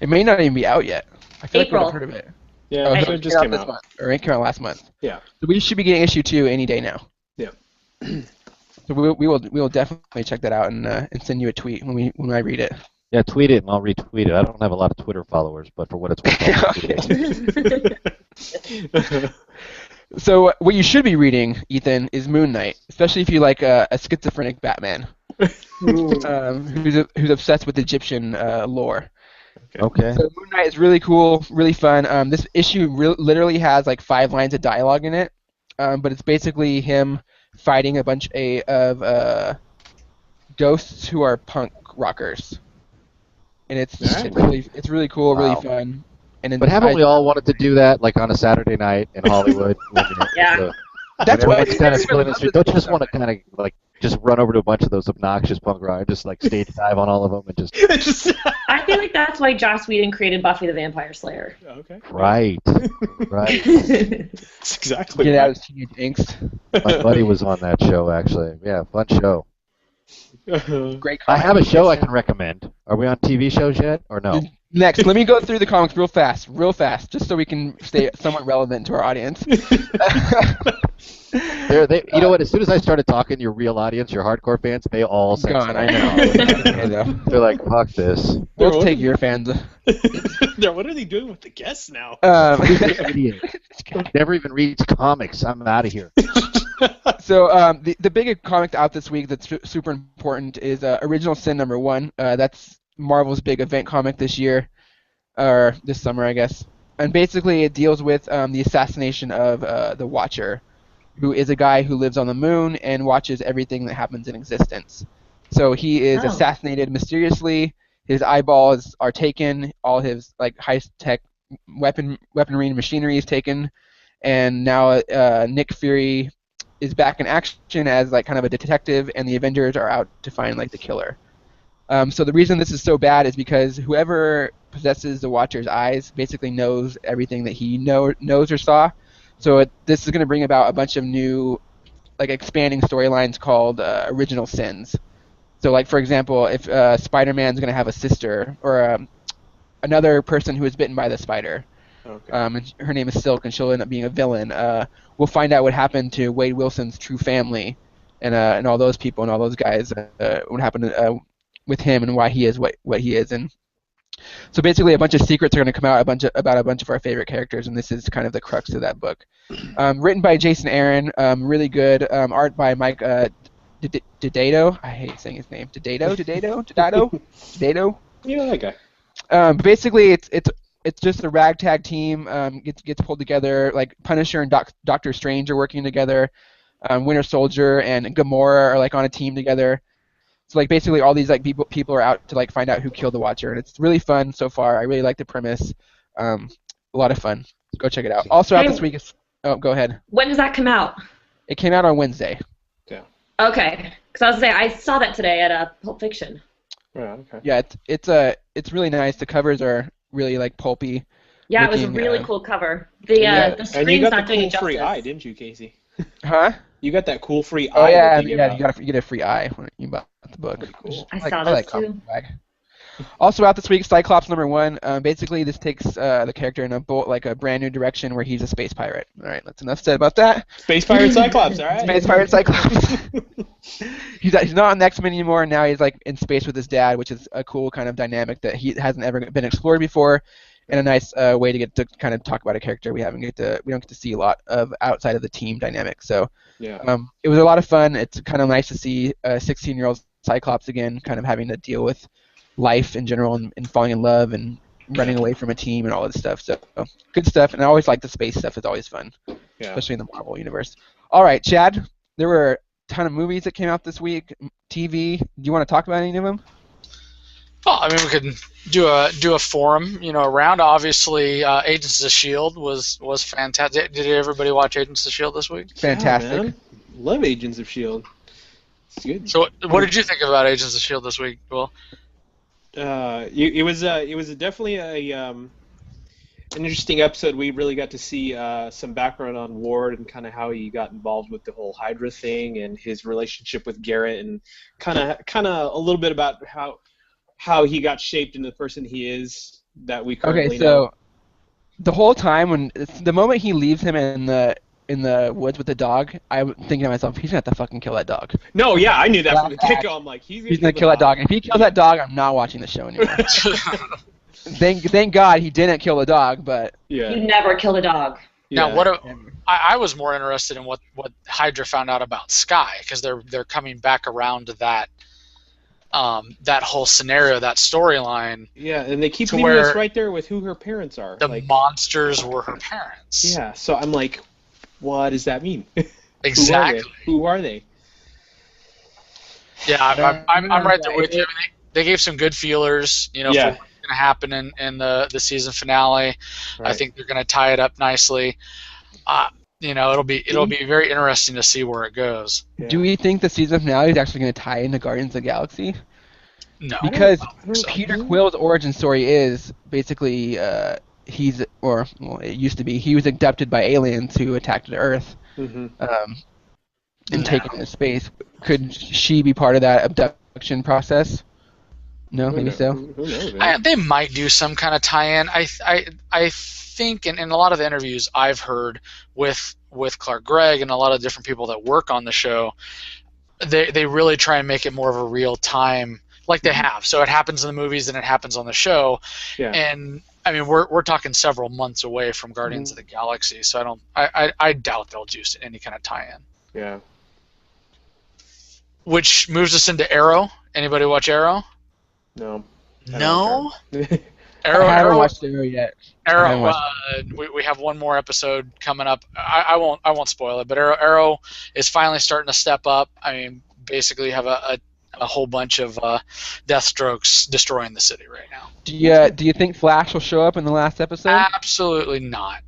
It may not even be out yet. I feel April. like we've heard of it. Yeah, Oh, so so it just came this out. month, or it came out last month. Yeah. So we should be getting issue 2 any day now. Yeah. So we will definitely check that out and send you a tweet when I read it. Yeah, tweet it and I'll retweet it. I don't have a lot of Twitter followers, but for what it's worth, I'll tweet it. So what you should be reading, Ethan, is Moon Knight, especially if you like a schizophrenic Batman who's obsessed with Egyptian lore. Okay. So Moon Knight is really cool, really fun. This issue literally has like 5 lines of dialogue in it, but it's basically him fighting a bunch of ghosts who are punk rockers, and it's really cool, really Wow. fun. And then But haven't we all wanted to do that, like on a Saturday night in Hollywood? Yeah. That's when why everyone's kind of spilling the street. Don't you just want to kind of like just run over to a bunch of those obnoxious punk rockers, just like stage dive on all of them and just I feel like that's why Joss Whedon created Buffy the Vampire Slayer. Okay. right. That's exactly get right. out of teenage angst. My buddy was on that show actually. Yeah, fun show. Great. I comic. have a show I can recommend. Are we on TV shows yet or no? Next, let me go through the comics real fast, just so we can stay somewhat relevant to our audience. You know what? As soon as I started talking, your real audience, your hardcore fans, they all said Gone, I something. know. They're like, "Fuck this." We'll take your fans. What are they doing with the guests now? Idiot. Never even reads comics. I'm out of here. So the big comic out this week that's super important is Original Sin #1. That's Marvel's big event comic this year, or this summer, I guess. And basically, it deals with the assassination of the Watcher, who is a guy who lives on the moon and watches everything that happens in existence. So he is assassinated mysteriously. His eyeballs are taken. All his like high-tech weaponry and machinery is taken. And now Nick Fury is back in action as like kind of a detective, and the Avengers are out to find like the killer. So the reason this is so bad is because whoever possesses the Watcher's eyes basically knows everything that he knows or saw. So this is going to bring about a bunch of new, like expanding storylines called Original Sins. So like for example, if Spider-Man's going to have a sister or another person who is bitten by the spider, and her name is Silk, and she'll end up being a villain. We'll find out what happened to Wade Wilson's true family, and all those people and all those guys. What happened with him and why he is what he is. And so basically, a bunch of secrets are going to come out about a bunch of our favorite characters, and this is kind of the crux of that book. Written by Jason Aaron, really good. Art by Mike Dedato. I hate saying his name. Dedato. Yeah, that guy. Basically, it's just a ragtag team gets pulled together. Like Punisher and Doctor Strange are working together. Winter Soldier and Gamora are like on a team together. So like basically all these like people are out to like find out who killed the Watcher, and it's really fun so far. I really like the premise. A lot of fun. Go check it out. Also out this week is. Oh, go ahead. When does that come out? It came out on Wednesday. Yeah. Okay, because I was gonna say I saw that today at Pulp Fiction. Yeah. Okay. Yeah, it's really nice. The covers are really like pulpy. Yeah, it was a looking, really cool cover. The and you screen's got not the doing cool it free justice. eye, didn't you, Casey? Huh? You got that cool free eye. Oh yeah, that they give out. you get a free eye when you buy the book. Pretty cool. I saw those too. Also out this week, Cyclops #1. Basically, this takes the character in a brand new direction where he's a space pirate. All right, that's enough said about that. Space pirate Cyclops. All right. Space pirate Cyclops. He's not on X-Men anymore. Now he's like in space with his dad, which is a cool kind of dynamic that he hasn't ever been explored before, and a nice way to get to kind of talk about a character we don't get to see a lot of outside of the team dynamic. So Yeah. it was a lot of fun. It's kind of nice to see a 16-year-old Cyclops again, kind of having to deal with life in general and falling in love and running away from a team and all this stuff. So good stuff. And I always like the space stuff. It's always fun, especially in the Marvel universe. All right, Chad, there were a ton of movies that came out this week. TV. Do you want to talk about any of them? Well, I mean, we could do a forum, around. Obviously, Agents of S.H.I.E.L.D. was fantastic. Did everybody watch Agents of S.H.I.E.L.D. this week? Fantastic. Yeah, man. Love Agents of S.H.I.E.L.D. It's good. So, what did you think about Agents of S.H.I.E.L.D. this week, Will? It was definitely an interesting episode. We really got to see some background on Ward and kind of how he got involved with the whole Hydra thing and his relationship with Garrett, and kind of a little bit about how he got shaped into the person he is that we currently know. Okay, so the whole time the moment he leaves him in the woods with the dog, I'm thinking to myself, he's gonna have to fucking kill that dog. No, yeah, I knew that from the get-go. I'm like, he's gonna kill that dog. If he kills that dog, I'm not watching the show anymore. Thank God he didn't kill the dog, but yeah. You never kill a dog. Now, I was more interested in what Hydra found out about Skye, because they're coming back around to that whole scenario, that storyline. Yeah, and they keep leaving us right there with who her parents are. The monsters were her parents. Yeah, so I'm like, what does that mean? Exactly. Who are they? Yeah, I'm right there with you. I mean, they gave some good feelers, for what's going to happen in the season finale. Right. I think they're going to tie it up nicely. It'll be very interesting to see where it goes. Yeah. Do we think the season finale is actually going to tie into Guardians of the Galaxy? No. Because Peter Quill's origin story is basically it used to be he was abducted by aliens who attacked Earth and taken into space. Could she be part of that abduction process? No, maybe so. Who knows, they might do some kind of tie-in. I think in a lot of the interviews I've heard with Clark Gregg and a lot of different people that work on the show, they really try and make it more of a real time, like they have. So it happens in the movies and it happens on the show. Yeah. And I mean, we're talking several months away from Guardians of the Galaxy, so I doubt they'll do any kind of tie-in. Yeah. Which moves us into Arrow. Anybody watch Arrow? No. No. I haven't watched Arrow yet. Arrow. We have one more episode coming up. I won't spoil it, but Arrow is finally starting to step up. I mean, basically, you have a whole bunch of Deathstrokes destroying the city right now. Do you think Flash will show up in the last episode? Absolutely not.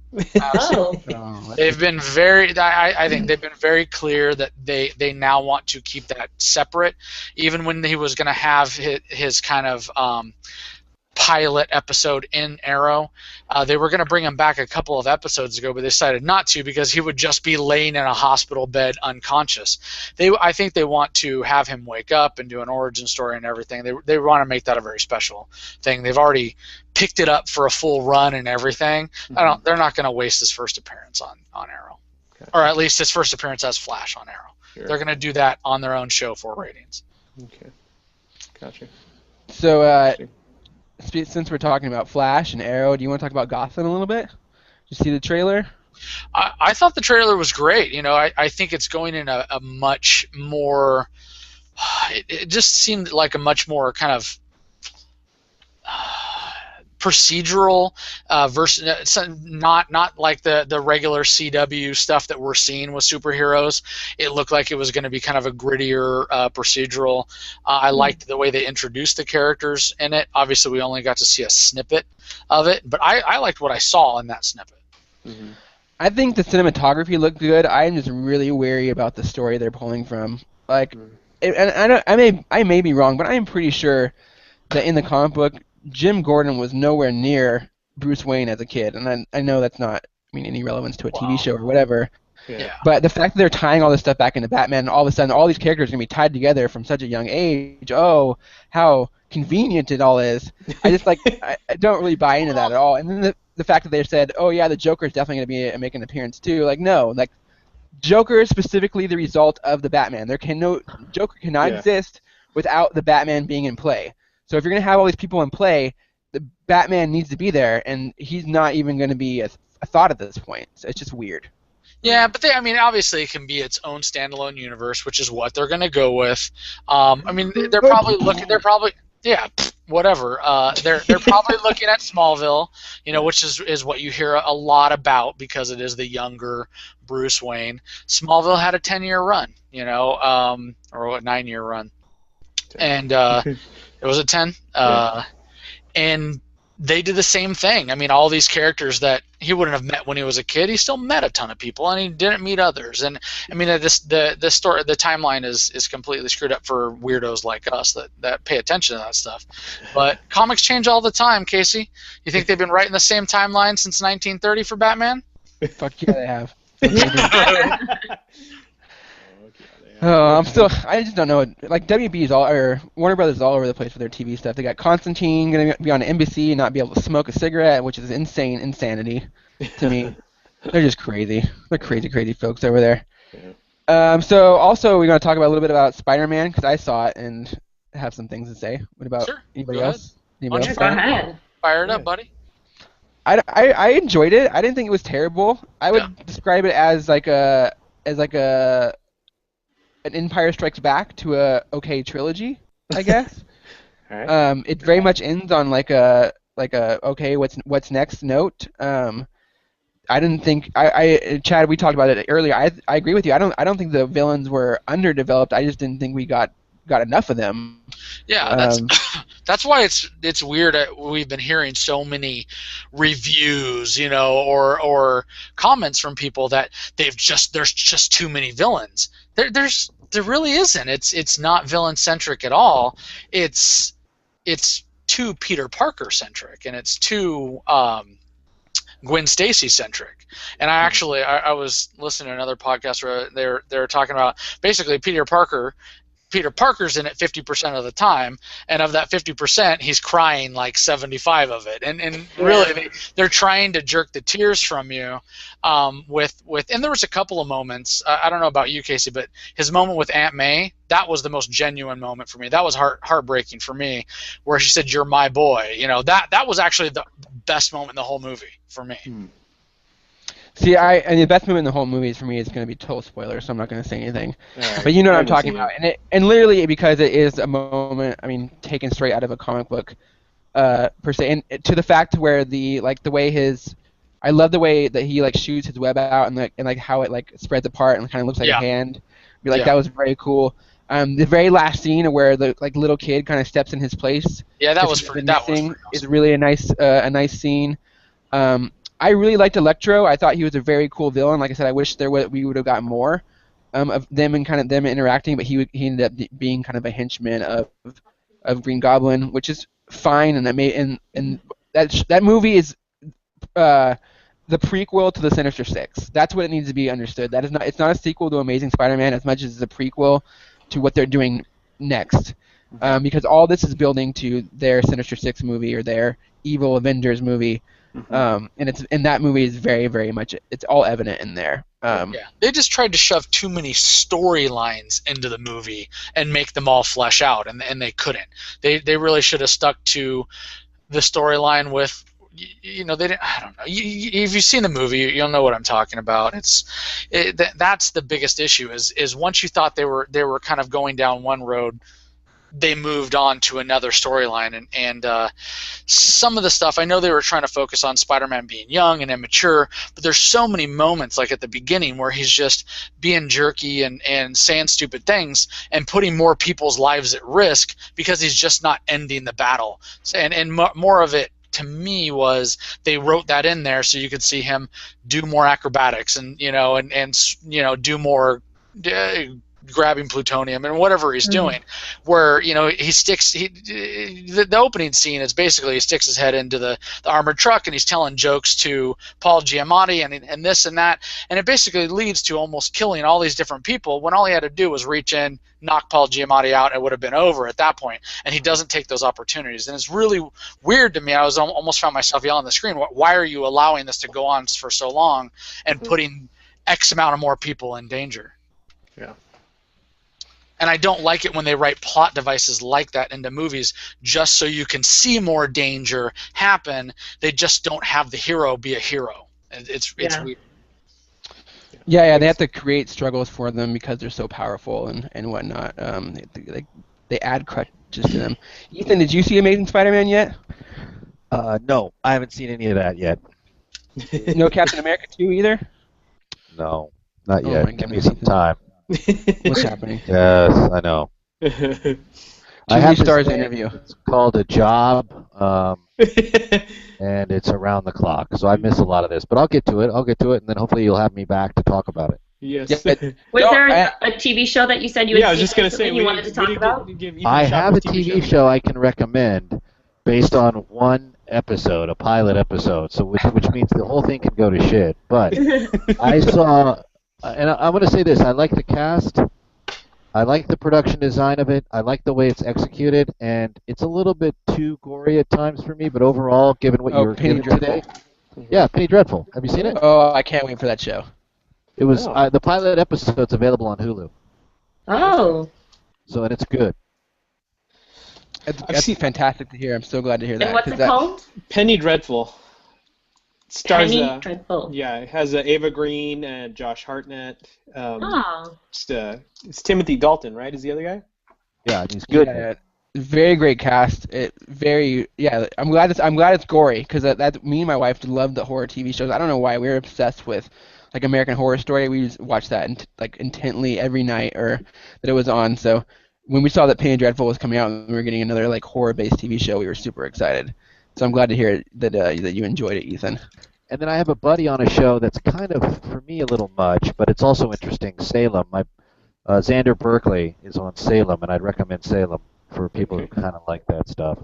They've been very. I think they've been very clear that they now want to keep that separate. Even when he was going to have his kind of pilot episode in Arrow, they were going to bring him back a couple of episodes ago, but they decided not to because he would just be laying in a hospital bed unconscious. I think they want to have him wake up and do an origin story and everything. They want to make that a very special thing. They've already picked it up for a full run and everything. Mm-hmm. They're not going to waste his first appearance on Arrow, or at least his first appearance as Flash on Arrow. Sure. They're going to do that on their own show for ratings. Okay, gotcha. So. Since we're talking about Flash and Arrow, do you want to talk about Gotham a little bit? Did you see the trailer? I thought the trailer was great. I think it's going in a much more. It just seemed like a much more kind of procedural versus not like the regular CW stuff that we're seeing with superheroes. It looked like it was going to be kind of a grittier procedural. I liked the way they introduced the characters in it. Obviously, we only got to see a snippet of it, but I liked what I saw in that snippet. Mm-hmm. I think the cinematography looked good. I'm just really wary about the story they're pulling from. Like, and I may be wrong, but I am pretty sure that in the comic book, Jim Gordon was nowhere near Bruce Wayne as a kid, and I know that's not any relevance to a TV show or whatever. Yeah. But the fact that they're tying all this stuff back into Batman, and all of a sudden all these characters are going to be tied together from such a young age, oh, how convenient it all is. I just I don't really buy into that at all. And then the fact that they said, oh yeah, the Joker is definitely going to be make an appearance too. Like, no, like Joker is specifically the result of the Batman. Joker cannot exist without the Batman being in play. So if you're going to have all these people in play, the Batman needs to be there, and he's not even going to be a thought at this point. So it's just weird. Yeah, but obviously it can be its own standalone universe, which is what they're going to go with. They're probably looking. Whatever. They're probably looking at Smallville, which is what you hear a lot about because it is the younger Bruce Wayne. Smallville had a 10-year run, or a 9-year run, 10. And it was a 10. And they did the same thing. All these characters that he wouldn't have met when he was a kid, he still met a ton of people, and he didn't meet others. And the story, the timeline is completely screwed up for weirdos like us that pay attention to that stuff. But comics change all the time, Casey. You think they've been writing the same timeline since 1930 for Batman? Fuck yeah, they have. I just don't know. Like WB's Warner Brothers is all over the place with their TV stuff. They got Constantine going to be on NBC and not be able to smoke a cigarette, which is insanity to me. They're just crazy. They're crazy folks over there. Yeah. So also we're going to talk about a little bit about Spider-Man because I saw it and have some things to say. What about anybody else? Go ahead. Fire it up, buddy. I enjoyed it. I didn't think it was terrible. I would describe it as like an Empire Strikes Back to a okay trilogy, I guess. All right. It very much ends on like a okay, what's next note. I didn't think Chad, we talked about it earlier. I agree with you. I don't think the villains were underdeveloped. I just didn't think we got enough of them. Yeah, that's why it's weird. We've been hearing so many reviews, or comments from people that there's just too many villains. There really isn't. It's not villain centric at all. It's too Peter Parker centric, and it's too Gwen Stacy centric. And I was listening to another podcast where they're talking about basically Peter Parker's in it 50% of the time, and of that 50%, he's crying like 75 of it. And really, they're trying to jerk the tears from you. And there was a couple of moments. I don't know about you, Casey, but his moment with Aunt May, that was the most genuine moment for me. That was heartbreaking for me, where she said, "You're my boy." That was actually the best moment in the whole movie for me. See, and the best moment in the whole movie for me is going to be total spoiler, so I'm not going to say anything. Right. But you know what I'm talking about, and literally because it is a moment, taken straight out of a comic book, per se, and to the fact where I love the way that he shoots his web out and how it spreads apart and kind of looks like a hand. That was very cool. The very last scene where the little kid kind of steps in his place. Yeah, that was awesome. Is really a nice scene. I really liked Electro. I thought he was a very cool villain. Like I said, I wish we would have gotten more of them and kind of them interacting, but he ended up being kind of a henchman of Green Goblin, which is fine. And that movie is the prequel to the Sinister Six. That's what it needs to be understood. It's not a sequel to Amazing Spider-Man as much as it's a prequel to what they're doing next. Because all this is building to their Sinister Six movie or their Evil Avengers movie. And that movie is very, very much, it's all evident in there. They just tried to shove too many storylines into the movie and make them all flesh out, and they couldn't. They really should have stuck to the storyline with, they didn't. I don't know. If you've seen the movie, you'll know what I'm talking about. That's the biggest issue. Is once you thought they were kind of going down one road, they moved on to another storyline, and some of the stuff, I know they were trying to focus on Spider-Man being young and immature, but there's so many moments like at the beginning where he's just being jerky and saying stupid things and putting more people's lives at risk because he's just not ending the battle. And more of it to me was they wrote that in there so you could see him do more acrobatics and do more grabbing plutonium and whatever he's doing, where the opening scene is basically he sticks his head into the armored truck and he's telling jokes to Paul Giamatti and this and that, and it basically leads to almost killing all these different people when all he had to do was reach in, knock Paul Giamatti out, and it would have been over at that point, and he doesn't take those opportunities, and it's really weird to me. I was almost found myself yelling at the screen, why are you allowing this to go on for so long and putting X amount of more people in danger? Yeah. And I don't like it when they write plot devices like that into movies just so you can see more danger happen. They just don't have the hero be a hero. It's weird. Yeah, they have to create struggles for them because they're so powerful and whatnot. They add crutches to them. Ethan, did you see Amazing Spider-Man yet? No, I haven't seen any of that yet. No Captain America 2 either? No, not Oh yet. my Give me goodness, some Ethan. time. What's happening? Yes, I know. I have TV Stars this interview. It's called A Job, and it's around the clock. So I miss a lot of this, but I'll get to it, and then hopefully you'll have me back to talk about it. Yes. Yeah, Was there a TV show that you said you had I was seen just gonna say recently you wanted to talk about? I have a TV show I can recommend based on one episode, a pilot episode, so which means the whole thing can go to shit. But I saw, and I'm going to say this, I like the cast, I like the production design of it, I like the way it's executed, and it's a little bit too gory at times for me, but overall, given what you were Penny given today, yeah, Penny Dreadful. Have you seen it? Oh, I can't wait for that show. It was the pilot episode's available on Hulu. Oh. So, and it's good. That's fantastic to hear. I'm so glad to hear that. And what's it called? Penny Dreadful. Stars, Penny Dreadful. Yeah, it has Ava Green and Josh Hartnett. Oh. It's Timothy Dalton, right? Is the other guy? Yeah, he's good. Yeah, very great cast. I'm glad it's gory because that me and my wife love the horror TV shows. I don't know why we're obsessed with like American Horror Story. We just watch that intently every night or that it was on. So when we saw that Penny Dreadful was coming out and we were getting another like horror-based TV show, we were super excited. So I'm glad to hear that you enjoyed it, Ethan. And then I have a buddy on a show that's kind of, for me, a little much, but it's also interesting, Salem. Xander Berkeley is on Salem, and I'd recommend Salem for people who kind of like that stuff.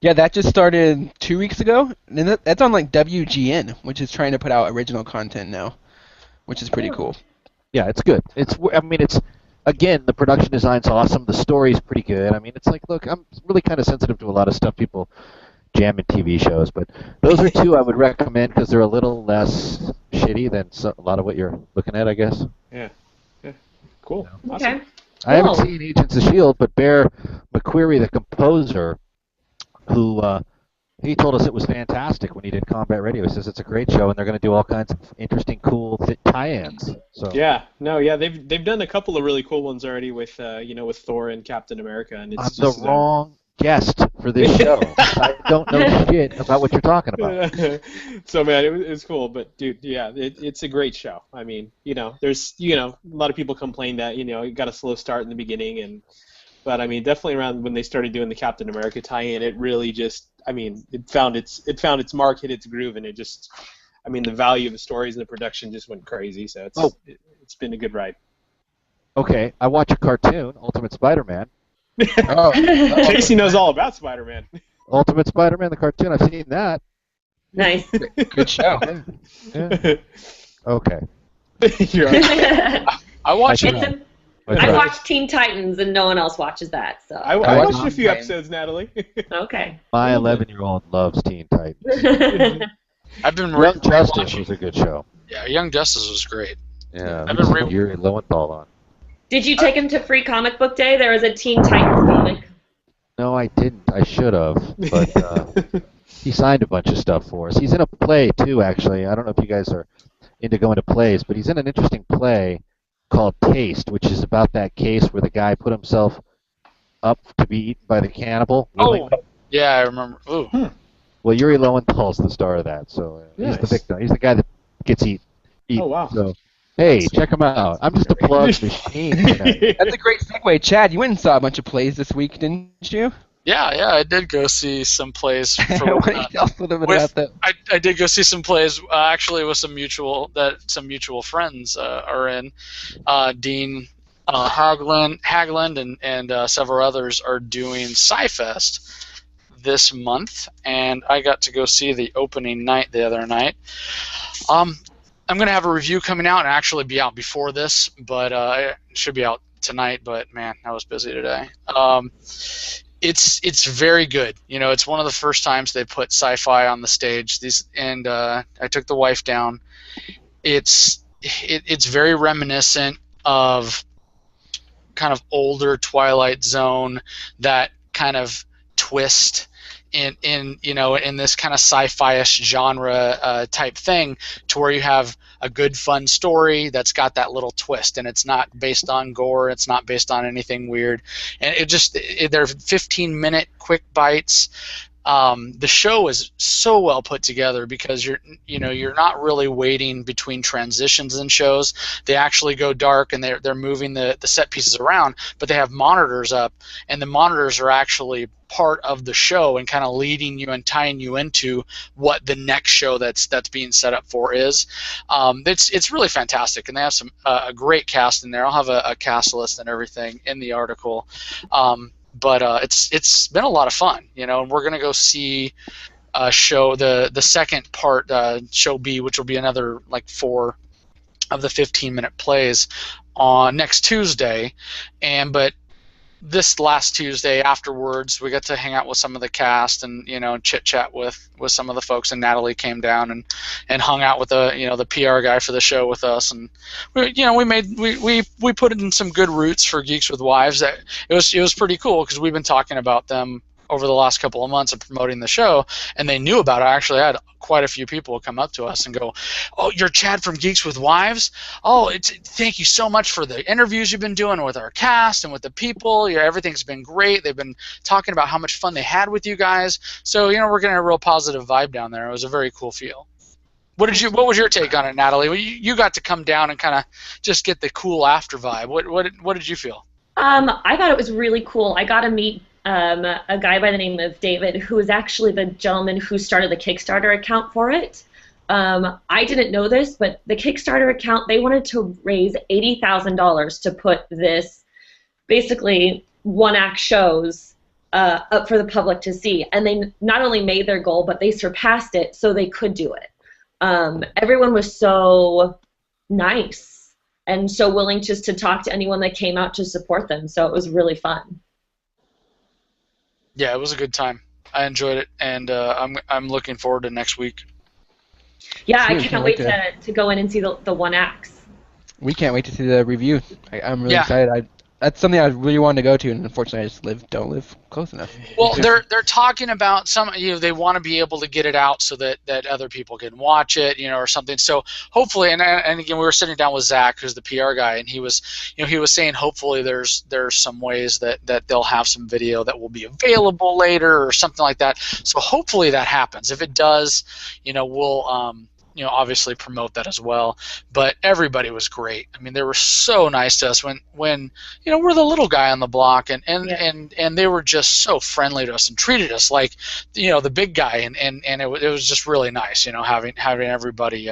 Yeah, that just started 2 weeks ago. And that's on like WGN, which is trying to put out original content now, which is pretty cool. Yeah, it's good. Again, the production design's awesome. The story's pretty good. I mean, it's like, look, I'm really kind of sensitive to a lot of stuff people jam in TV shows, but those are two I would recommend because they're a little less shitty than a lot of what you're looking at, I guess. Yeah. Cool. Okay. Awesome. I haven't seen Agents of S.H.I.E.L.D., but Bear McQuarrie, the composer, who he told us it was fantastic when he did Combat Radio. He says it's a great show, and they're going to do all kinds of interesting, cool tie-ins. So they've done a couple of really cool ones already with with Thor and Captain America, and it's I'm the wrong guest for this show. I don't know shit about what you're talking about. So man, it was cool, but dude, yeah, it's a great show. I mean, there's a lot of people complain that it got a slow start in the beginning, but I mean, definitely around when they started doing the Captain America tie-in, it really just, I mean, it found its mark, hit its groove, and it just, I mean, the value of the stories and the production just went crazy. So it's been a good ride. Okay, I watch a cartoon, Ultimate Spider-Man. Casey knows all about Spider-Man. Ultimate Spider-Man, the cartoon. I've seen that. Nice. Good show. Yeah. Okay. I watch I watch Teen Titans, and no one else watches that. So I watched a few episodes, Natalie. Okay. My 11-year-old loves Teen Titans. I've been Young Justice was a good show. Yeah, Young Justice was great. Yeah, I've been Yuri Lowenthal on. Did you take him to Free Comic Book Day? There was a Teen Titans comic. No, I didn't. I should have, but he signed a bunch of stuff for us. He's in a play too, actually. I don't know if you guys are into going to plays, but he's in an interesting play called Taste, which is about that case where the guy put himself up to be eaten by the cannibal. Oh, yeah, I remember. Ooh. Well, Yuri Lowenthal's the star of that, so he's the victim. He's the guy that gets eaten. Oh, wow. So, hey, check him out. I'm just a plug machine tonight. That's a great segue. Chad, you went and saw a bunch of plays this week, didn't you? Yeah, I did go see some plays. Why don't you tell us a little bit about that? I did go see some plays, actually with some mutual friends are in. Dean Hagland and several others are doing Sci-Fest this month, and I got to go see the opening night the other night. I'm going to have a review coming out and actually be out before this, but it should be out tonight, but man, I was busy today. It's very good. It's one of the first times they put sci-fi on the stage. I took the wife down. It's very reminiscent of kind of older Twilight Zone, that kind of twist in this kind of sci-fi-ish genre type thing, to where you have a good fun story that's got that little twist, and it's not based on gore, it's not based on anything weird, and they're 15-minute quick bites. The show is so well put together because you're not really waiting between transitions in shows. They actually go dark and they're moving the set pieces around, but they have monitors up, and the monitors are actually part of the show and kind of leading you and tying you into what the next show that's being set up for is. It's really fantastic, and they have some a great cast in there. I'll have a cast list and everything in the article. But it's been a lot of fun, and we're gonna go see show the second part, show B, which will be another like 4 of the 15-minute plays on next Tuesday, but this last Tuesday afterwards, we got to hang out with some of the cast and chit chat with some of the folks, and Natalie came down and hung out with the PR guy for the show with us, and we put in some good roots for Geeks with Wives. That it was pretty cool because we've been talking about them over the last couple of months of promoting the show, and they knew about it. I actually had quite a few people come up to us and go, "Oh, you're Chad from Geeks with Wives? Oh, thank you so much for the interviews you've been doing with our cast and with the people. Everything's been great. They've been talking about how much fun they had with you guys. So, we're getting a real positive vibe down there. It was a very cool feel." What was your take on it, Natalie? Well, you got to come down and kind of just get the cool after vibe. What did you feel? I thought it was really cool. I got to meet a guy by the name of David, who is actually the gentleman who started the Kickstarter account for it. I didn't know this, but the Kickstarter account, they wanted to raise $80,000 to put this basically one-act shows up for the public to see. And they not only made their goal, but they surpassed it so they could do it. Everyone was so nice and so willing just to talk to anyone that came out to support them. So it was really fun. Yeah, it was a good time. I enjoyed it, and I'm looking forward to next week. Yeah, I can't wait to go in and see the one acts. We can't wait to see the review. I'm really excited. That's something I really wanted to go to, and unfortunately, I just don't live close enough. Well, they're talking about they want to be able to get it out so that other people can watch it, or something. So hopefully, and again, we were sitting down with Zach, who's the PR guy, and he was saying hopefully there's some ways that they'll have some video that will be available later or something like that. So hopefully that happens. If it does, we'll obviously promote that as well. But everybody was great. I mean, they were so nice to us when we're the little guy on the block, and they were just so friendly to us and treated us like the big guy, and it was just really nice, having everybody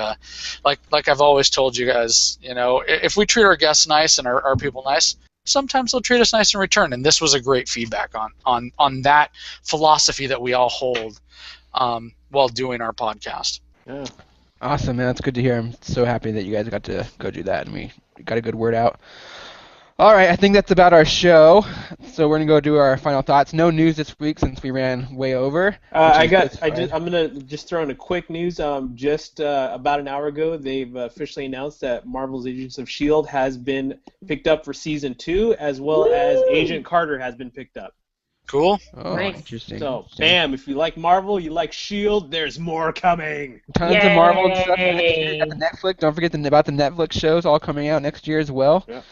like I've always told you guys, if we treat our guests nice and our people nice, sometimes they'll treat us nice in return, and this was a great feedback on that philosophy that we all hold while doing our podcast. Yeah. Awesome, man. That's good to hear. I'm so happy that you guys got to go do that, and we got a good word out. All right, I think that's about our show. So we're gonna go do our final thoughts. No news this week since we ran way over. I'm gonna just throw in a quick news. Just about an hour ago, they've officially announced that Marvel's Agents of S.H.I.E.L.D. has been picked up for season 2, as well as Agent Carter has been picked up. Cool. Oh, nice. Interesting. So, bam! If you like Marvel, you like S.H.I.E.L.D., there's more coming. Tons of Marvel stuff next year. Got the Netflix. Don't forget about the Netflix shows all coming out next year as well. Yeah.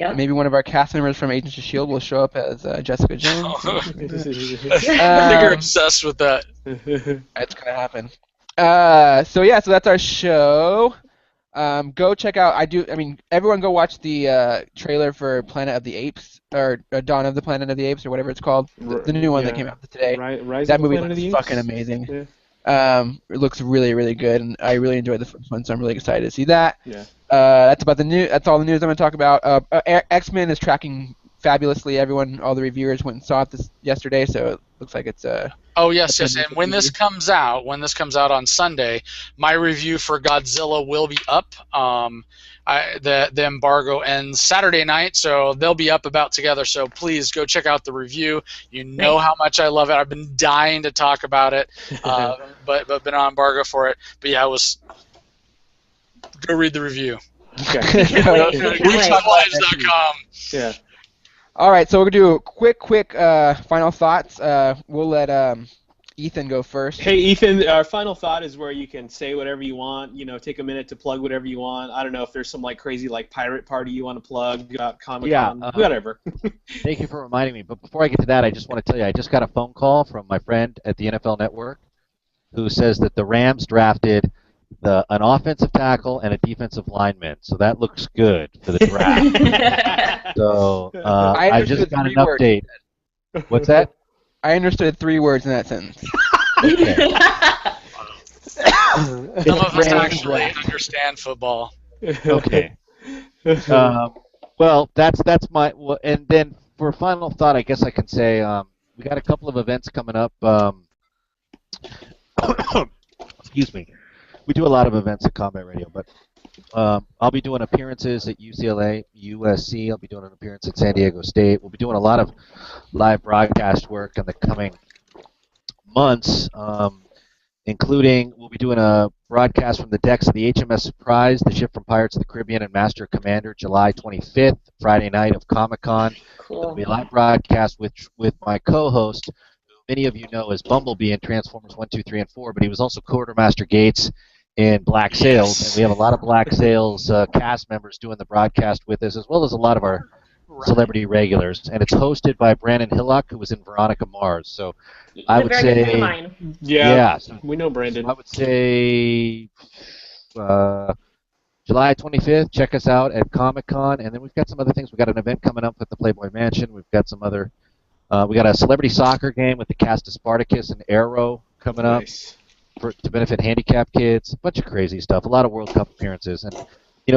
Yep. Maybe one of our cast members from Agents of S.H.I.E.L.D. will show up as Jessica Jones. I think you're obsessed with that. It's going to happen. So that's our show. Go check out. Everyone go watch the trailer for Planet of the Apes or Dawn of the Planet of the Apes or whatever it's called. The new one that came out today. Rise that of the movie Planet of looks the Apes? fucking amazing. Yeah. It looks really, really good, and I really enjoyed the first one, so I'm really excited to see that. Yeah. That's about the news. That's all the news I'm going to talk about. X-Men is tracking fabulously. All the reviewers went and saw it yesterday, so it looks like it's Oh yes. And when this comes out on Sunday, my review for Godzilla will be up. The embargo ends Saturday night, so they'll be up about together. So please go check out the review. You know how much I love it. I've been dying to talk about it, but been on embargo for it. But yeah, go read the review. Okay. GeeksWithWives.com. Yeah. All right, so we're gonna do quick final thoughts. We'll let Ethan go first. Hey, Ethan, our final thought is where you can say whatever you want. Take a minute to plug whatever you want. I don't know if there's some crazy pirate party you want to plug, Comic-Con, whatever. Thank you for reminding me. But before I get to that, I just want to tell you, I just got a phone call from my friend at the NFL Network who says that the Rams drafted an offensive tackle and a defensive lineman. So that looks good for the draft. So I just got an update. What's that? I understood 3 words in that sentence. Okay. Some of us actually understand football. Okay. Well, that's my. And then for a final thought, I guess I can say we got a couple of events coming up. Excuse me. We do a lot of events at Combat Radio, but I'll be doing appearances at UCLA, USC. I'll be doing an appearance at San Diego State. We'll be doing a lot of live broadcast work in the coming months, including we'll be doing a broadcast from the decks of the HMS Surprise, the ship from Pirates of the Caribbean and Master Commander, July 25th, Friday night of Comic-Con. Cool. There'll be a live broadcast with my co-host, who many of you know as Bumblebee in Transformers 1, 2, 3, and 4, but he was also Quartermaster Gates in Black Sails, and we have a lot of Black Sails cast members doing the broadcast with us, as well as a lot of our celebrity regulars. And it's hosted by Brandon Hillock, who was in Veronica Mars. So I would say, so we know Brandon. I would say July 25th. Check us out at Comic-Con, and then we've got some other things. We've got an event coming up at the Playboy Mansion. We've got some other. We got a celebrity soccer game with the cast of Spartacus and Arrow coming up. Nice. To benefit handicapped kids, a bunch of crazy stuff, a lot of World Cup appearances, and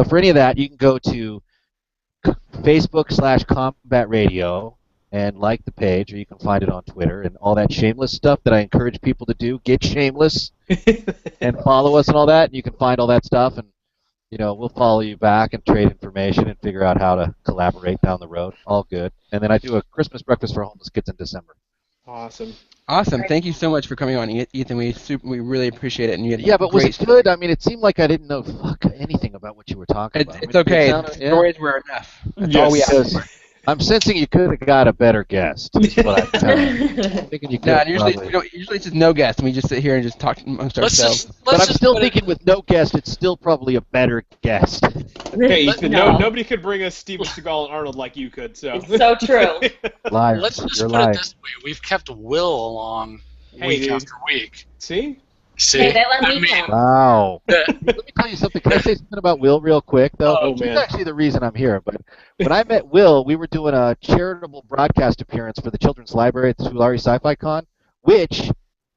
for any of that, you can go to Facebook/Combat Radio and like the page, or you can find it on Twitter and all that shameless stuff that I encourage people to do. Get shameless and follow us and all that, and you can find all that stuff, and we'll follow you back and trade information and figure out how to collaborate down the road. All good. And then I do a Christmas breakfast for homeless kids in December. Awesome. Thank you so much for coming on, Ethan. We really appreciate it. And but was it good? I mean, it seemed like I didn't know anything about what you were talking about. It's okay. Stories were enough. That's all we asked for. I'm sensing you could have got a better guest. That's what I'm thinking you could. Usually it's just no guest, and we just sit here and just talk amongst ourselves. But I'm still thinking with no guest, it's still probably a better guest. Hey, Ethan, nobody could bring us Steven Seagal and Arnold like you could. So it's so true. Liars. Let's just You're put lying. it this way: we've kept Will along week after week. See? Hey, they let me count. Wow. Let me tell you something. Can I say something about Will real quick, though? Oh, He's man. actually the reason I'm here. But when I met Will, we were doing a charitable broadcast appearance for the Children's Library at the Tulare Sci-Fi Con, which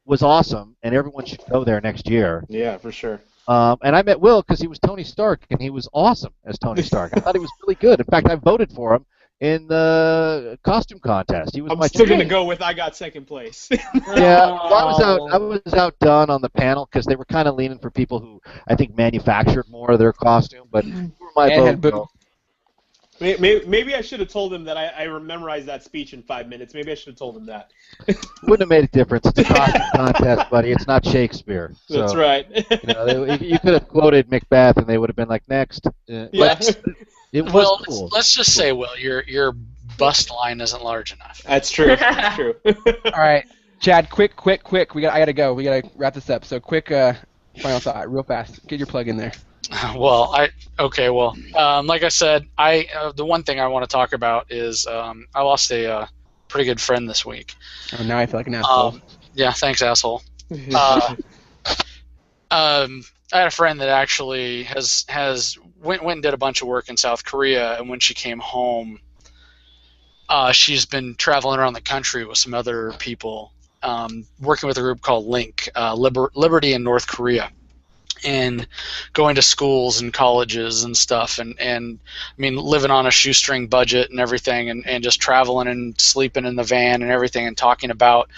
was awesome, and everyone should go there next year. Yeah, for sure. And I met Will because he was Tony Stark, and he was awesome as Tony Stark. I thought he was really good. In fact, I voted for him in the costume contest. He was I'm my still going to go with I got second place. Yeah, well, I was outdone on the panel because they were kind of leaning for people who I think manufactured more of their costume, but you were my vote. Though. Maybe I should have told him that I memorized that speech in 5 minutes. Maybe I should have told him that. Wouldn't have made a difference. It's a costume contest, buddy. It's not Shakespeare. So, that's right. You could have quoted Macbeth, and they would have been like, next. Yeah. Let's just say, Will, your bust line isn't large enough. That's true. That's true. All right, Chad. Quick. I gotta go. We gotta wrap this up. So quick, final thought, real fast. Get your plug in there. Well, like I said, the one thing I want to talk about is I lost a pretty good friend this week. Oh, now I feel like an asshole. Yeah, thanks, asshole. I had a friend that actually went and did a bunch of work in South Korea, and when she came home, she's been traveling around the country with some other people, working with a group called Link, Liberty in North Korea, and going to schools and colleges and stuff, and I mean, living on a shoestring budget and everything, and just traveling and sleeping in the van and everything, and talking about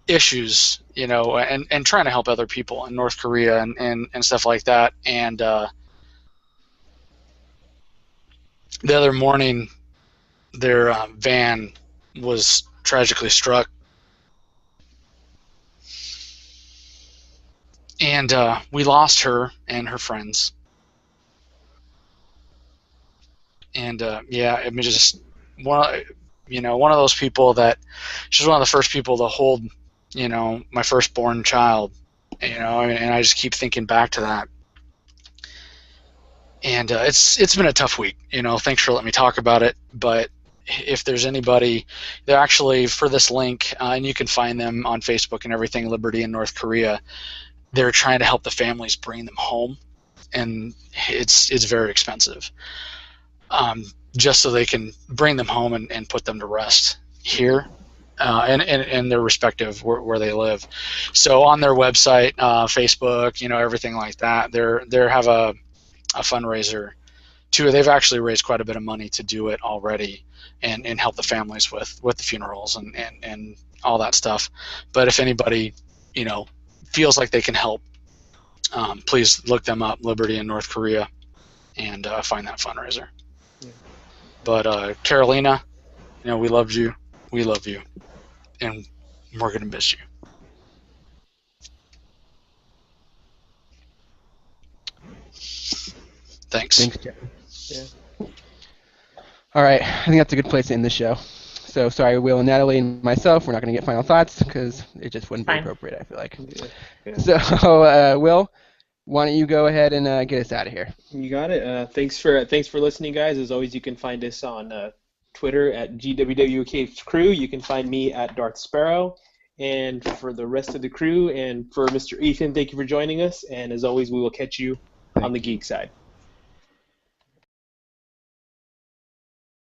issues, and trying to help other people in North Korea and stuff like that. And the other morning, their van was tragically struck, and we lost her and her friends. And yeah, I mean, just one of those people that she's one of the first people to hold, my firstborn child, and I just keep thinking back to that. And it's been a tough week, Thanks for letting me talk about it. But if there's anybody, they're actually for this link, and you can find them on Facebook and everything, Liberty in North Korea. They're trying to help the families bring them home, and it's very expensive. Just so they can bring them home and put them to rest here, and their respective where they live. So on their website, Facebook, everything like that, they have a fundraiser too. They've actually raised quite a bit of money to do it already, and help the families with the funerals and all that stuff. But if anybody, feels like they can help, please look them up, Liberty in North Korea, and find that fundraiser. Yeah. But Carolina, we loved you, we love you, and we're gonna miss you. Thanks. Thanks, Jeff. Yeah. All right, I think that's a good place to end the show. So sorry, Will and Natalie and myself, we're not going to get final thoughts because it just wouldn't be appropriate, I feel like. Yeah. So, Will, why don't you go ahead and get us out of here? You got it. Thanks for listening, guys. As always, you can find us on Twitter at GWW Capes Crew. You can find me at Darth Sparrow. And for the rest of the crew and for Mr. Ethan, thank you for joining us. And as always, we will catch you on the geek side.